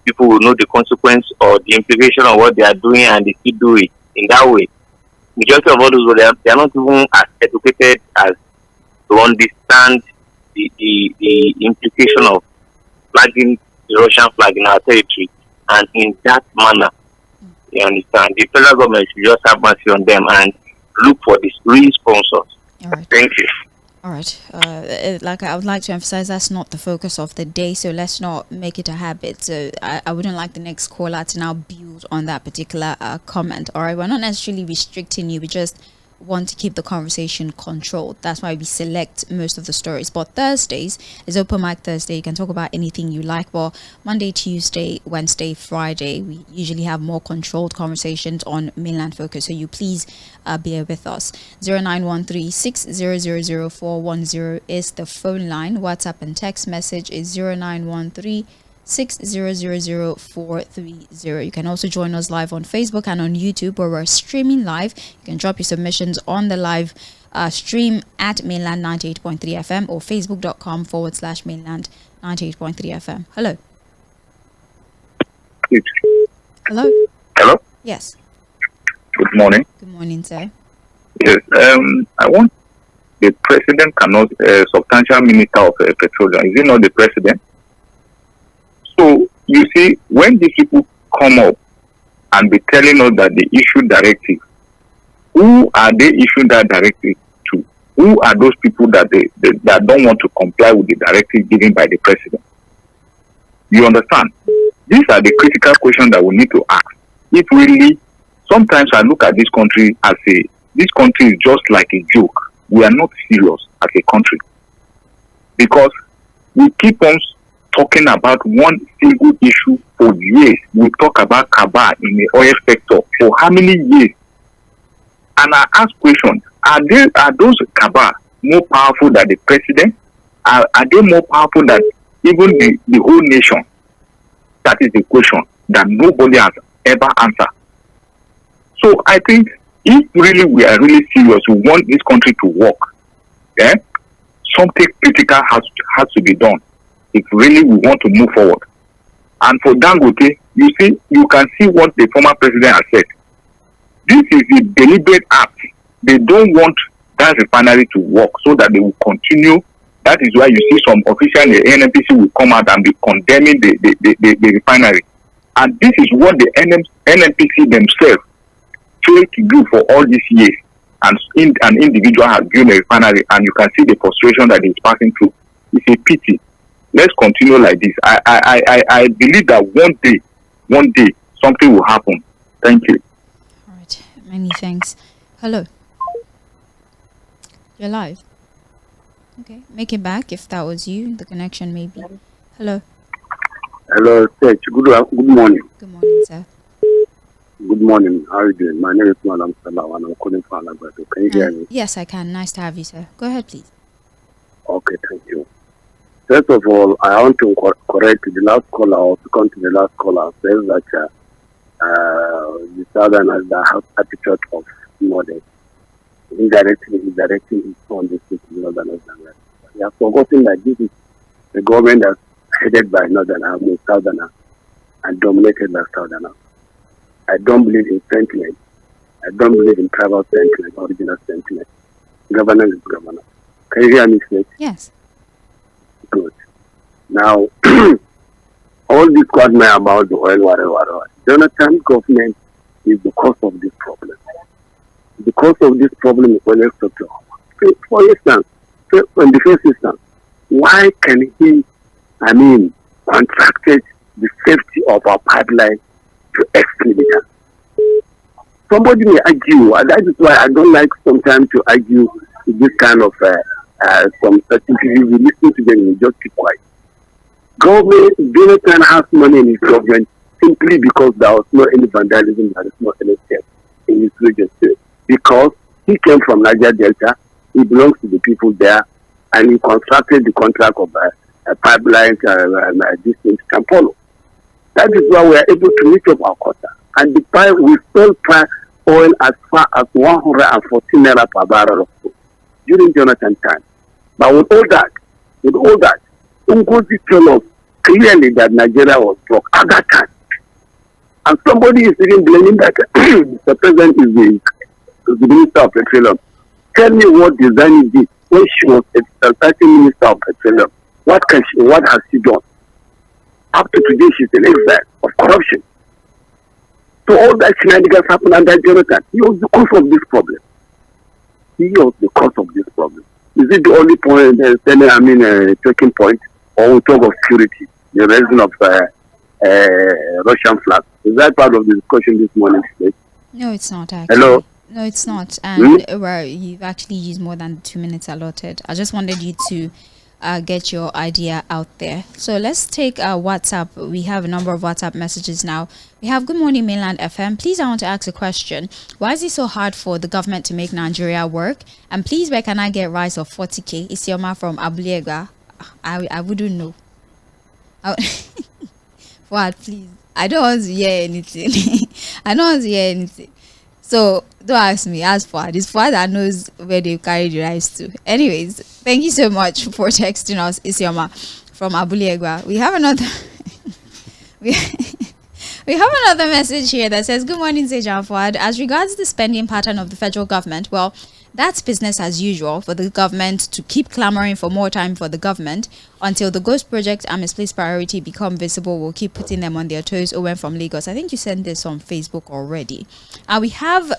people will know the consequence or the implication of what they are doing, and they still do it in that way. Majority of all those they are not even as educated as to understand the implication of flagging the Russian flag in our territory, and in that manner. You understand? The federal government should just have mercy on them and look for these real sponsors. All right. Thank you. All right. Like I would like to emphasize, that's not the focus of the day, so let's not make it a habit. So I wouldn't like the next caller to now build on that particular comment. All right. We're not necessarily restricting you. We just want to keep the conversation controlled. That's why we select most of the stories. But Thursdays is open mic Thursday. You can talk about anything you like. But Monday, Tuesday, Wednesday, Friday, we usually have more controlled conversations on Mainland Focus. So you please bear with us. 0913-6000-410 is the phone line. WhatsApp and text message is 0913 60000430. You can also join us live on Facebook and on YouTube, where we're streaming live. You can drop your submissions on the live stream at Mainland 98.3 FM or facebook.com/Mainland 98.3 FM. Hello. Hello. Hello. Yes. Good morning. Good morning, sir. Yes. I want the president cannot substantial minister of petroleum. Is he not the president? So, you see, when these people come up and be telling us that they issue directive, who are they issuing that directive to? Who are those people that that don't want to comply with the directive given by the president? You understand? These are the critical questions that we need to ask. If really, sometimes I look at this country as this country is just like a joke. We are not serious as a country. Because we keep on talking about one single issue for years. We talk about cabal in the oil sector for how many years? And I ask questions: Are those cabal more powerful than the president? Are they more powerful than even the whole nation? That is the question that nobody has ever answered. So I think if really we are really serious, we want this country to work, something critical has to be done if really we want to move forward. And for Dangote, you can see what the former president has said. This is a deliberate act. They don't want that refinery to work so that they will continue. That is why you see some officials in the NNPC will come out and be condemning the refinery. And this is what the NNPC themselves failed to do for all these years. And an individual has built a refinery, and you can see the frustration that he's passing through. It's a pity. Let's continue like this. I believe that one day, something will happen. Thank you. All right. Many thanks. Hello. You're live. Okay, make it back if that was you. The connection maybe. Hello. Hello, Sage. Good morning. Good morning, sir. Good morning. How are you doing? My name is 𝚪ᴏ and I'm calling from Alabama. Can you hear me? Yes, I can. Nice to have you, sir. Go ahead, please. Okay, thank you. First of all, I want to correct the last caller or to come to the last caller says that the Southerners that have attitude of modern indirectly his own district in Northerners. They have forgotten that this is the government that's headed by Northerners, Southerners, and dominated by Southerners. I don't believe in sentiment. I don't believe in tribal sentiment, original sentiment. Governance is governance. Can you hear me, sir? Yes. Good. Now, all this quagmire about the oil, whatever. Jonathan's government is the cause of this problem. The cause of this problem is oil sector. For instance, in the first instance, why can he, contracted the safety of our pipeline to expenditure? Somebody may argue, and that is why I don't like sometimes to argue this kind of some certain people. You listen to them, you just keep quiet. Government, Jonathan has money in his government simply because there was no any vandalism, there was no any theft in his region. Because he came from Niger Delta, he belongs to the people there, and he constructed the contract of a pipeline distance Kampolo. That is why we are able to meet up our quota. And the price, we sold oil as far as 114 naira per barrel of oil during Jonathan time. But with all that, Ngozi told us clearly that Nigeria was broke at that time. And somebody is even blaming that the president is the Minister of Petroleum. Tell me what design did when she was a certain Minister of Petroleum. What has she done? Up to today, she's an exile of corruption. So all that shenanigans happened under Jonathan. He was the cause of this problem. He was the cause of this problem. Is it the only point, talking point, or we talk of security, the raising of Russian flag? Is that part of the discussion this morning? No, it's not actually. Hello? No, it's not. And you've actually used more than 2 minutes allotted. I just wanted you to get your idea out there. So let's take WhatsApp. We have a number of WhatsApp messages now. We have Good Morning Mainland FM. Please, I want to ask a question. Why is it so hard for the government to make Nigeria work? And please, where can I get rice of 40k? Isioma from Abule. I wouldn't know. Fuad, please. I don't want to hear anything. I don't want to hear anything. So don't ask me, ask Fuad. It's Fuad that knows where they carry the rice to. Anyways, thank you so much for texting us, Isioma from Abule. We have another we have another message here that says, Good morning, Sage and Fuad. As regards the spending pattern of the federal government, well, that's business as usual for the government to keep clamoring for more time for the government until the ghost project and misplaced priority become visible. We'll keep putting them on their toes. Owen from Lagos. I think you sent this on Facebook already. We have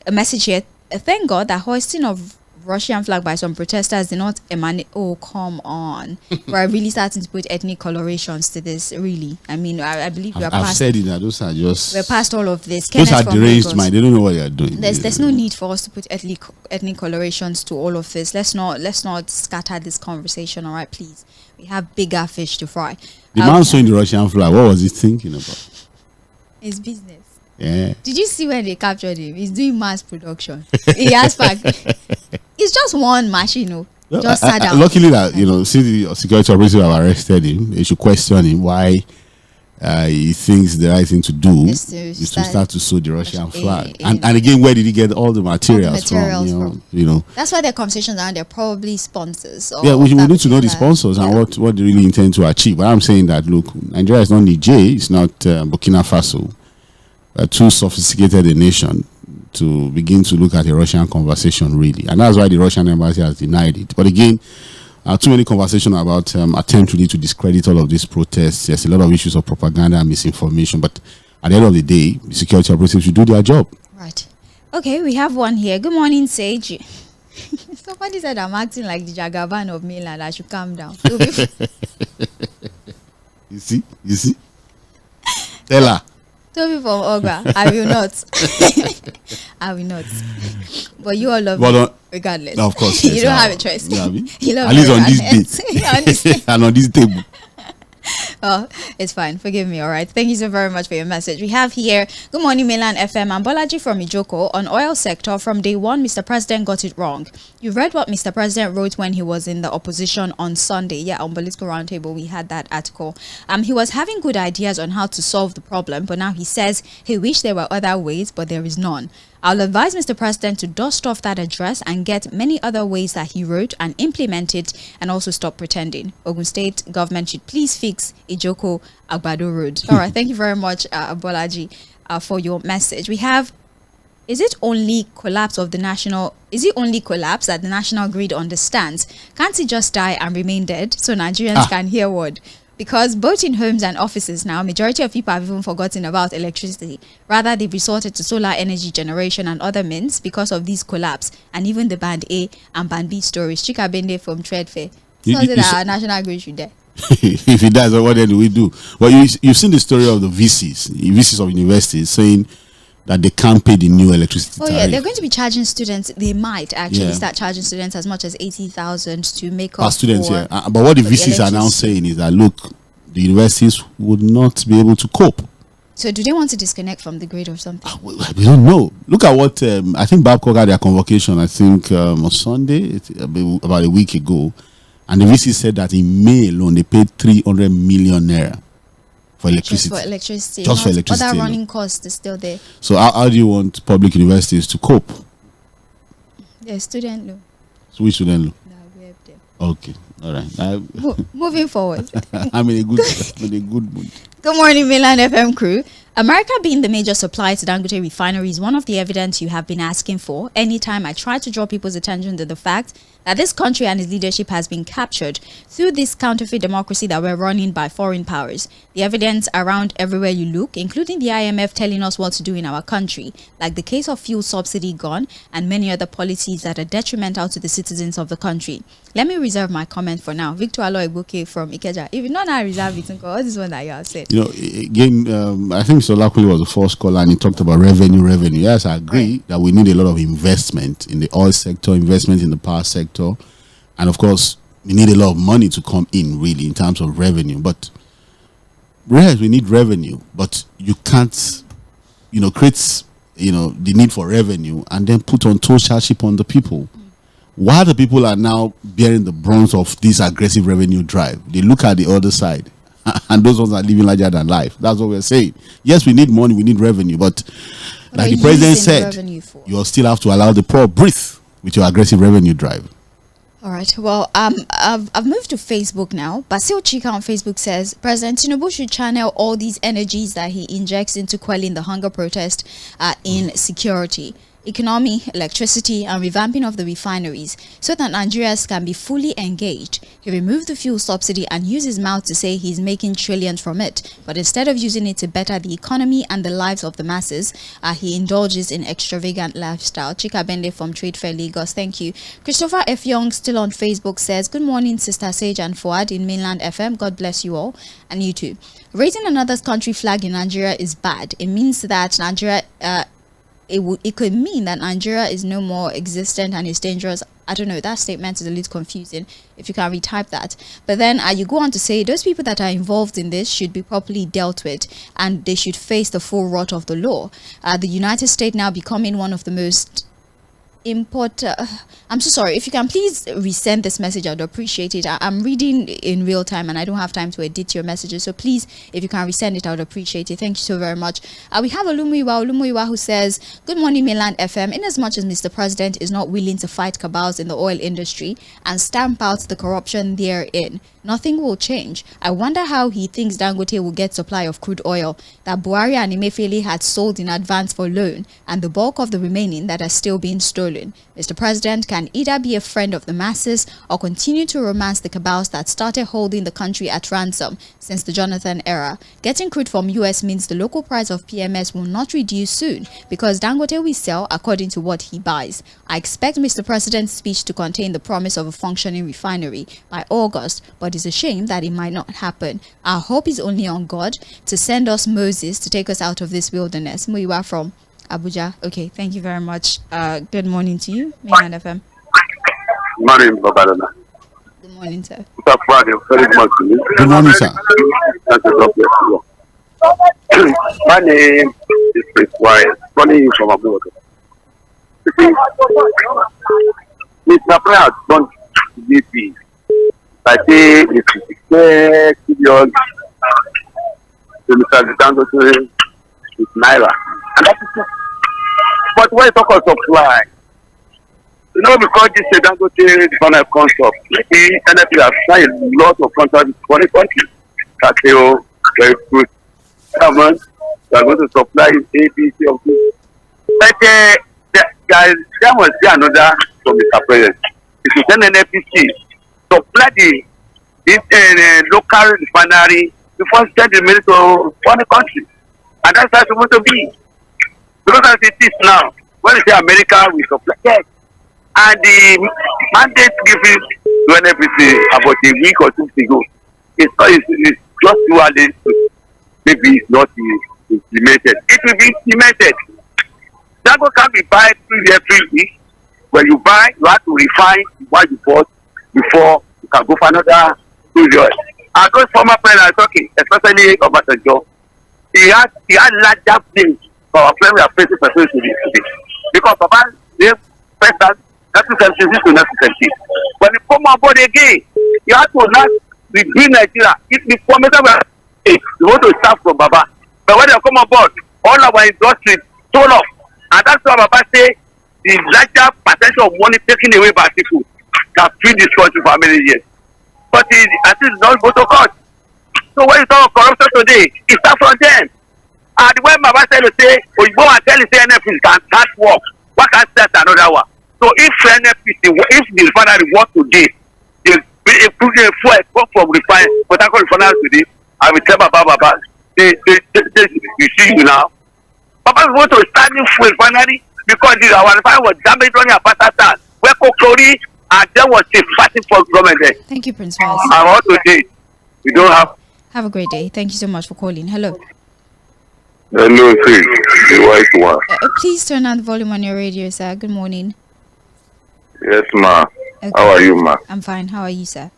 a message here. Thank God that hoisting of Russian flag by some protesters did not emanate. Oh, come on. We're really starting to put ethnic colorations to this, really. I mean, I believe we're past. I've said it now. Those are just. We're past all of this. Those are deranged mind. They don't know what they are doing. There's no need for us to put ethnic colorations to all of this. Let's not scatter this conversation, all right, please. We have bigger fish to fry. The man showing the Russian flag, what was he thinking about? It's business. Yeah. Did you see when they captured him? He's doing mass production. He has it's just one machine, just sat down. Luckily that, see the security operators have arrested him. They should question him why he thinks the right thing to do is to start to sew the Russian flag. And again, where did he get all the materials from? That's why their conversations are. They're probably sponsors. Yeah, we need to know the sponsors and what they really intend to achieve. But I'm saying that, look, Nigeria is not Niger, it's not Burkina Faso. Too sophisticated a nation to begin to look at a Russian conversation, really. And that's why the Russian embassy has denied it. But again, too many conversations about attempt really to discredit all of these protests. There's a lot of issues of propaganda and misinformation. But at the end of the day, the security operatives should do their job. Right. Okay, we have one here. Good morning, Sage. Somebody said I'm acting like the Jagaban of mainland. I should calm down. You see? Tell her. Toby from Ogra, I will not. I will not. But you all love me regardless. Of course. You don't have a choice. Yeah, you love at least on this day. And on this table. Oh, it's fine. Forgive me. All right. Thank you so very much for your message. We have here, good morning, Mainland FM. I'm Bolaji from Ijoko. On oil sector, from day one, Mr. President got it wrong. You read what Mr. President wrote when he was in the opposition on Sunday. Yeah, on Political Roundtable, we had that article. He was having good ideas on how to solve the problem, but now he says he wished there were other ways, but there is none. I'll advise Mr. President to dust off that address and get many other ways that he wrote and implement it, and also stop pretending. Ogun State government should please fix Ijoko Agbado Road. All right, thank you very much, Bolaji, for your message. We have, is it only collapse that the national grid understands? Can't it just die and remain dead so Nigerians can hear word? Because both in homes and offices now, majority of people have even forgotten about electricity. Rather, they've resorted to solar energy generation and other means because of this collapse, and even the Band A and Band B stories. Chika Bende from Tredfe. That our national grid should die. If it does, what then do we do? Well, you've seen the story of the VCs of universities saying that they can't pay the new electricity tariff. Yeah, they're going to be charging students. They might actually start charging students as much as 80,000 to make up students, for but what the VCs are now saying is that, look, the universities would not be able to cope. So do they want to disconnect from the grid or something? We don't know. Look at what, I think Babcock had their convocation, I think on Sunday, about a week ago. And the VC said that in May alone, they paid 300 million naira. For electricity. Just for electricity. Other running costs is still there. So how do you want public universities to cope? Yeah, student loan. So which student loan? No, okay, all right. Moving forward. I'm in a good mood. Good morning, Mainland FM crew. America being the major supplier to Dangote refinery is one of the evidence you have been asking for. Anytime I try to draw people's attention to the fact that this country and its leadership has been captured through this counterfeit democracy that we're running by foreign powers. The evidence around everywhere you look, including the IMF telling us what to do in our country, like the case of fuel subsidy gone and many other policies that are detrimental to the citizens of the country. Let me reserve my comment for now. Victor Aloy from Ikeja. If you not now reserve it, all this one that you have said. You know, again, I think Solakuli was the first caller and he talked about revenue. Yes, I agree that we need a lot of investment in the oil sector, investment in the power sector. And of course, we need a lot of money to come in, really, in terms of revenue. But yes, we need revenue, but you can't, create, the need for revenue and then put on toll chargeship on the people. While the people are now bearing the brunt of this aggressive revenue drive, they look at the other side, and those ones are living larger than life. That's what we're saying. Yes, we need money, we need revenue, but like the president said, you still have to allow the poor breathe with your aggressive revenue drive. All right. Well, I've moved to Facebook now. Basil Chika on Facebook says President Tinubu should channel all these energies that he injects into quelling the hunger protest in security, economy, electricity, and revamping of the refineries so that Nigerians can be fully engaged. He removed the fuel subsidy and used his mouth to say he's making trillions from it. But instead of using it to better the economy and the lives of the masses, he indulges in extravagant lifestyle. Chika Bende from Trade Fair Lagos. Thank you. Christopher F. Young, still on Facebook, says, good morning, Sister Sage and Fuad in Mainland FM. God bless you all. And you too. Raising another country flag in Nigeria is bad. It means that Nigeria... It could mean that Nigeria is no more existent and is dangerous. I don't know, that statement is a little confusing if you can retype that. But then you go on to say those people that are involved in this should be properly dealt with and they should face the full wrath of the law. The United States now becoming one of the most I'm so sorry. If you can please resend this message, I'd appreciate it. I'm reading in real time and I don't have time to edit your messages. So please, if you can resend it, I would appreciate it. Thank you so very much. We have Olumuyiwa who says, good morning, Mainland FM. In as much as Mr. President is not willing to fight cabals in the oil industry and stamp out the corruption therein, nothing will change. I wonder how he thinks Dangote will get supply of crude oil that Buhari and Emefiele had sold in advance for loan and the bulk of the remaining that are still being stolen. Mr. President can either be a friend of the masses or continue to romance the cabals that started holding the country at ransom since the Jonathan era. Getting crude from US means the local price of PMS will not reduce soon because Dangote will sell according to what he buys. I expect Mr. President's speech to contain the promise of a functioning refinery by August, but it's a shame that it might not happen. Our hope is only on God to send us Moses to take us out of this wilderness. Muiwa from Abuja. Okay, thank you very much. Good morning to you, Mainland FM. Morning, Babalola. Good morning, sir. Mr. Fuhad, very much to you. Good morning, sir. Thank you, God bless you. My name is Prince Wyatt, calling you from abroad. Mr. Pratt, don't BP. I say it's serious to Mr. Dangote with Naira. And that is it. But when you talk of supply, because this Dangote economic concept, maybe NFP has signed a lot of contracts with foreign countries that say, oh, very good. Government, they are going to supply ABC of this. But there must be another from Mr. President. If you send NFPC, supply this local refinery before send the money to foreign countries. And that's how it's supposed to be. Because as it is now, when you say America, we supply, yes. And the mandate given to NFPC about a week or two ago, it's just too early. Maybe it's not implemented. It will be implemented. Dango can be buy every week. When you buy, you have to refine what you bought before you can go for another period. And those former presidents are talking, especially Obasanjo. He had larger things for our friend we are facing today. Because Baba, they first that 1976 to 1970. When they come on board again, you have to not rebuild Nigeria. If the promise you want to start from Baba. But when they come on board, all our industry sold off. And that's why Baba say the larger percentage of money taken away by people can feed this country for many years. But I think it's not go to court. So when you talk of corruption today, it starts from them. And when Baba said to say, oh, you go and tell the NFPC can start work, what can start another one? So if NFPC, if the refinery work today, they put a fuel come from refinery, but I call refinery today, I will tell Baba, you see you now. Baba want to start new fuel refinery because our refinery was damaged on your Pakistan, where Kokori and there was a fighting for government there. Thank you, Prince Wise. And what today, we don't have. Have a great day. Thank you so much for calling. Hello. Hello, the white one. Please turn on the volume on your radio, sir. Good morning. Yes, ma. Okay. How are you, ma? I'm fine. How are you, sir?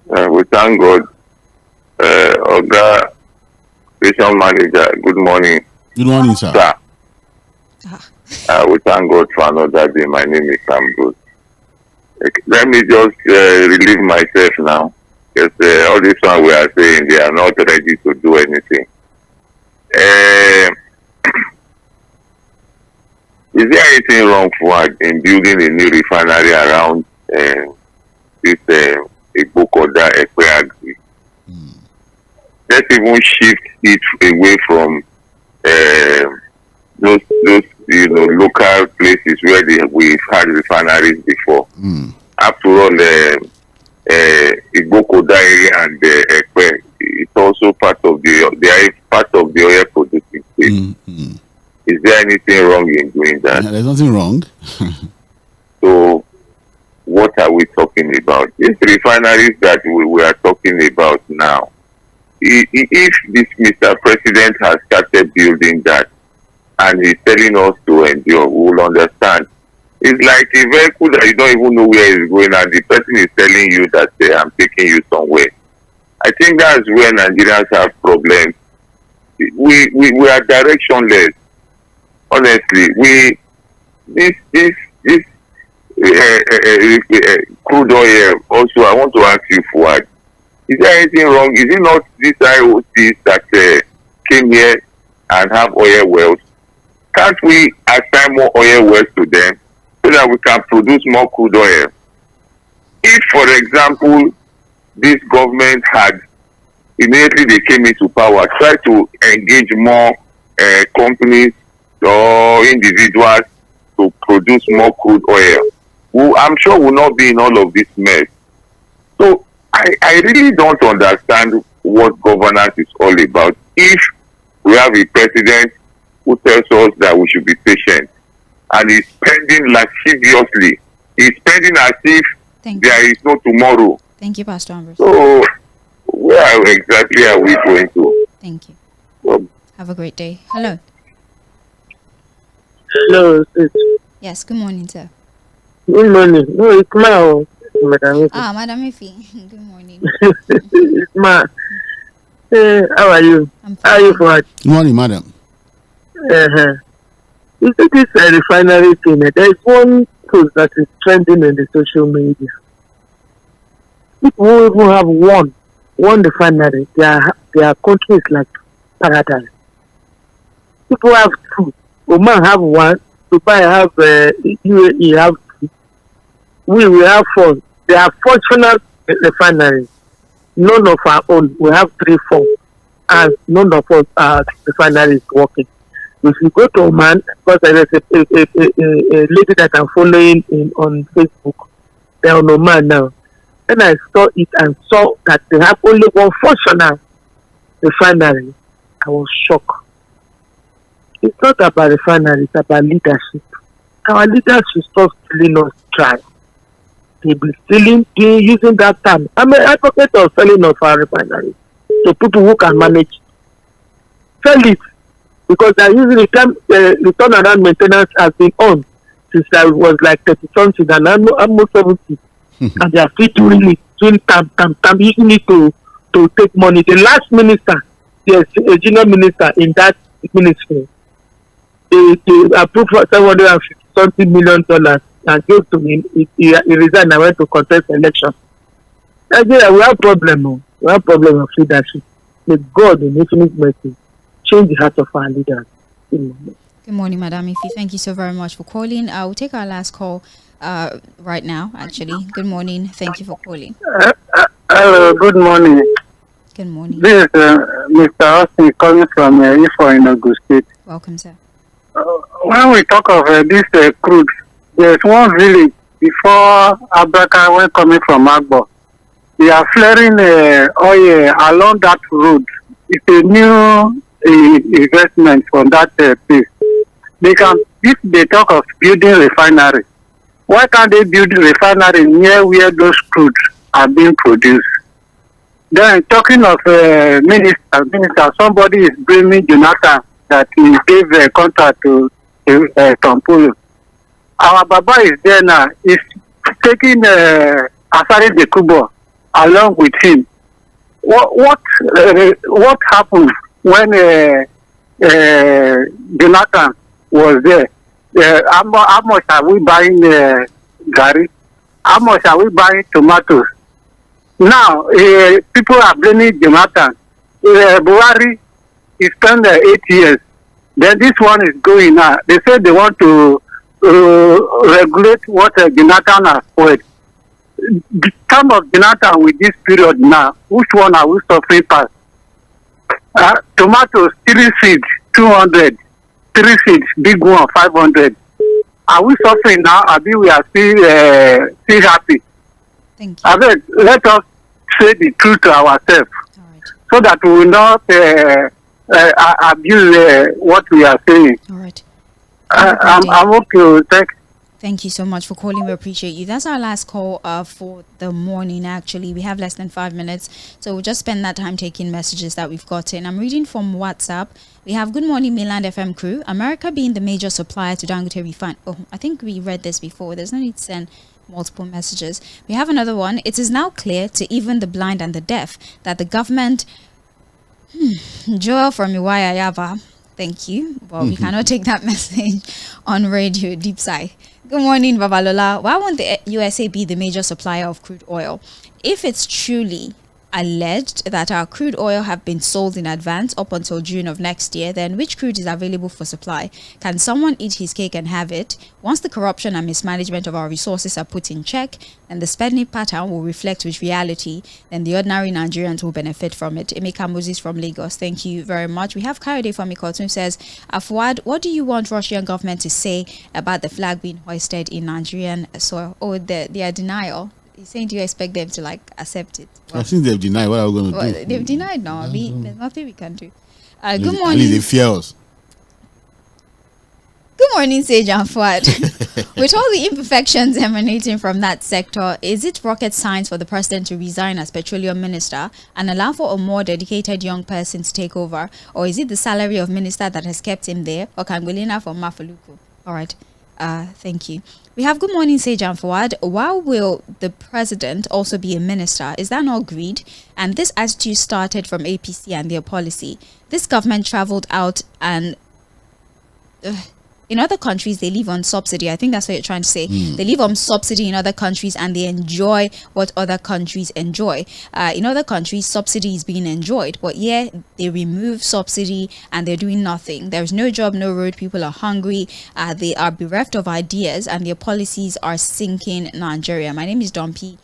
We thank God. Oga, station manager, good morning. Good morning, sir. We thank God for another day. My name is Sam Good. Let me just relieve myself now. Because all this one we are saying, they are not ready to do anything. Is there anything wrong for in building a new refinery around this Igbokoda Ekwe? Let's even shift it away from those local places where we've had refineries before. After all, Igbokoda area and Ekwe, it's also part of the oil producing state. Is there anything wrong in doing that? There's nothing wrong. So, what are we talking about? These refineries that we are talking about now, if this Mr. President has started building that and he's telling us to endure, we will understand. It's like a vehicle that you don't even know where it's going and the person is telling you that I'm taking you somewhere. I think that's where Nigerians have problems. We are directionless. Honestly, this crude oil. Also, I want to ask you, Fuhad, is there anything wrong? Is it not these IOCs that came here and have oil wells? Can't we assign more oil wells to them so that we can produce more crude oil? If, for example, this government had immediately they came into power, tried to engage more companies or individuals to produce more crude oil, I'm sure will not be in all of this mess. So I really don't understand what governance is all about. If we have a president who tells us that we should be patient and is spending lasciviously, he's spending as if there is no tomorrow. Thank you, Pastor Ambrose. So where exactly are we going to? Thank you. Well, have a great day. Hello. Hello, sis. Yes, good morning, sir. Good morning. No, it's Ma. Madam. Madam Ifi. Good morning. It's Ma. How are you? I'm fine. How are you, Fuhad? Good morning, madam. You see this refinery thing, there is one post that is trending in the social media. People who even have one refinery, their country is like paradise. People have two. Oman have one. Dubai have UAE have two. We have four. They are fortunate refineries. None of our own. We have 3, 4, and none of us are refineries working. If you go to Oman, because there is a lady that I'm following on Facebook, they're on Oman now. Then I saw it and saw that they have only one functional refinery. I was shocked. It's not about refinery, it's about leadership. Our leaders should stop stealing us dry. They be stealing, using that term. I'm an advocate of selling of our refinery to people who can manage. Sell it. Because I usually the turnaround maintenance has been on since I was like 30 something and I'm almost 70. And they are still doing it, doing tam, using it to take money. The last minister, yes, a junior minister in that ministry, they approved for $750 something million and gave to him. He resigned and went to contest election. Nigeria, we have problem. We have problem of leadership. May God in infinite mercy change the heart of our leaders. Good morning, Madam Ifi. Thank you so very much for calling. I will take our last call right now, actually. Good morning. Thank you for calling. Hello, good morning. Good morning. This is Mr. Austin calling from Ifo in Ogun State. Welcome, sir. When we talk of this crude, there's one village before Abraka when coming from Agbo. They are flaring oil along that road. It's a new investment from that place. They can, if they talk of building refinery, why can't they build refinery near where those crude are being produced? Then talking of minister, somebody is blaming Jonathan that he gave a contract to Kampolo. Our Baba is there now. He's taking Asari Dekubo along with him. What happened when Jonathan was there? How much are we buying Gary? How much are we buying tomatoes? Now, people are blaming Jonathan. Buhari, he spent 8 years. Then this one is going now. They say they want to regulate what Jonathan has spoiled. The time of Jonathan with this period now, which one are we suffering past? Tomatoes, 3 seeds, 200. 3 seeds, big one, 500. Are we suffering now? I mean, we are still happy. Thank you. I mean, let us say the truth to ourselves, right, so that we will not abuse what we are saying. All right. I'm okay. Thank you so much for calling. We appreciate you. That's our last call for the morning, actually. We have less than 5 minutes, so we'll just spend that time taking messages that we've gotten. I'm reading from WhatsApp. We have Good Morning Mainland FM crew. America being the major supplier to Dangote Refinery. Oh, I think we read this before. There's no need to send multiple messages. We have another one. It is now clear to even the blind and the deaf that the government... Joel from Iwayayava. Thank you. Well, we cannot take that message on radio. Deep sigh. Good morning, Babalola. Why won't the USA be the major supplier of crude oil? If it's truly alleged that our crude oil have been sold in advance up until June of next year, then which crude is available for supply? Can someone eat his cake and have it? Once the corruption and mismanagement of our resources are put in check, and the spending pattern will reflect with reality, then the ordinary Nigerians will benefit from it. Emeka Moses from Lagos, thank you very much. We have Kayode from Ikoton who says, Fuhad, what do you want Russian government to say about the flag being hoisted in Nigerian soil? Or their denial? He's saying, do you expect them to accept it? Well, since they've denied, what are we going to do? They've denied now. There's nothing we can do. Good morning. At least they fear us. Good morning, Sage and Fuad. With all the imperfections emanating from that sector, is it rocket science for the president to resign as petroleum minister and allow for a more dedicated young person to take over? Or is it the salary of minister that has kept him there? Or Kangolina from Mafaluku? All right. Thank you. We have good morning, Sage and Fuad. Why will the president also be a minister? Is that not greed? And this attitude started from APC and their policy. This government traveled out and in other countries, they live on subsidy. I think that's what you're trying to say. They live on subsidy in other countries and they enjoy what other countries enjoy. In other countries, subsidy is being enjoyed. But yeah, they remove subsidy and they're doing nothing. There's no job, no road. People are hungry. They are bereft of ideas and their policies are sinking Nigeria. My name is Don P.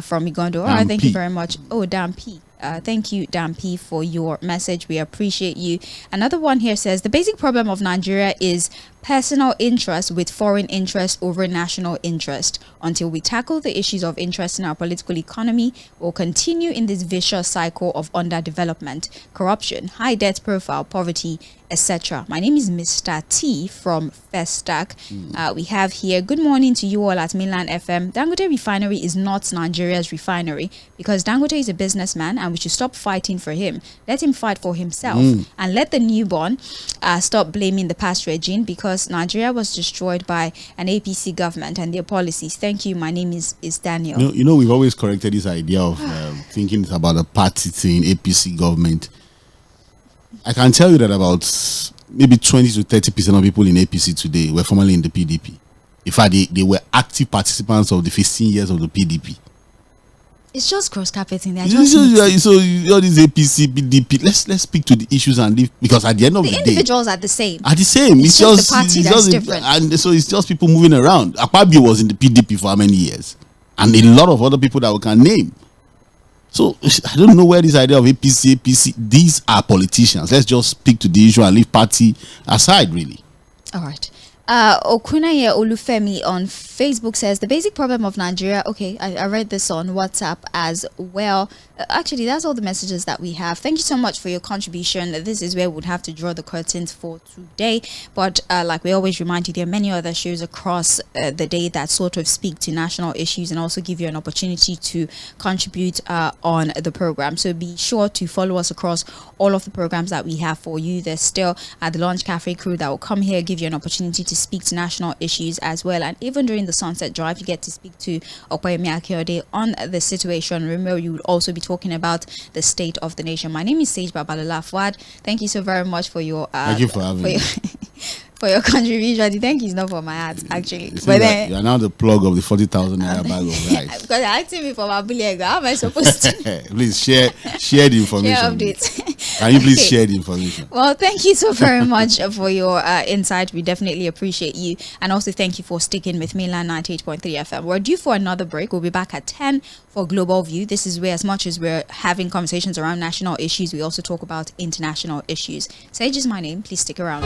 From Igondo. All right, thank you very much. Oh, Dan P. Thank you, Dan P, for your message. We appreciate you. Another one here says the basic problem of Nigeria is personal interest with foreign interest over national interest. Until we tackle the issues of interest in our political economy, we'll continue in this vicious cycle of underdevelopment, corruption, high debt profile, poverty, etc. My name is Mr. T from Festac. We have here, good morning to you all at Mainland FM. Dangote Refinery is not Nigeria's refinery because Dangote is a businessman and we should stop fighting for him. Let him fight for himself and let the newborn stop blaming the past regime because Nigeria was destroyed by an APC government and their policies. Thank you. My name is Daniel. You know, we've always corrected this idea of thinking it's about a party thing, APC government. I can tell you that about maybe 20 to 30% of people in APC today were formerly in the PDP. In fact, they were active participants of the 15 years of the PDP. It's just cross-carpeting. So all these APC, PDP, let's speak to the issues and leave, because at the end of the day, individuals are the same. It's just the party that's different. And so it's just people moving around. Akpabio was in the PDP for how many years? And a lot of other people that we can name. So I don't know where this idea of APC, these are politicians. Let's just speak to the issue and leave party aside, really. All right. Okunaye Olufemi on Facebook says the basic problem of Nigeria. Okay, I read this on WhatsApp as well. Actually, that's all the messages that we have. Thank you so much for your contribution. This is where we'd have to draw the curtains for today. But like we always remind you, there are many other shows across the day that sort of speak to national issues and also give you an opportunity to contribute on the program. So be sure to follow us across all of the programs that we have for you. There's still the Launch Cafe crew that will come here, give you an opportunity to speak to national issues as well. And even during the Sunset Drive, you get to speak to Okoyemi on the Situation Room, where you would also be talking about the state of the nation. My name is Sage Babalola Fuad. Thank you so very much for your thank you for having me. For your contribution. The thank you is not for my ads, actually. But then you are now the plug of the 40,000 naira bag of rice. Because you're asking me for my bullet, how am I supposed to? Please share the information. Share updates. Can you please share the information? Well, thank you so very much for your insight. We definitely appreciate you. And also thank you for sticking with Mainland 98.3 FM. We're due for another break. We'll be back at 10 for Global View. This is where, as much as we're having conversations around national issues, we also talk about international issues. Sage is my name. Please stick around.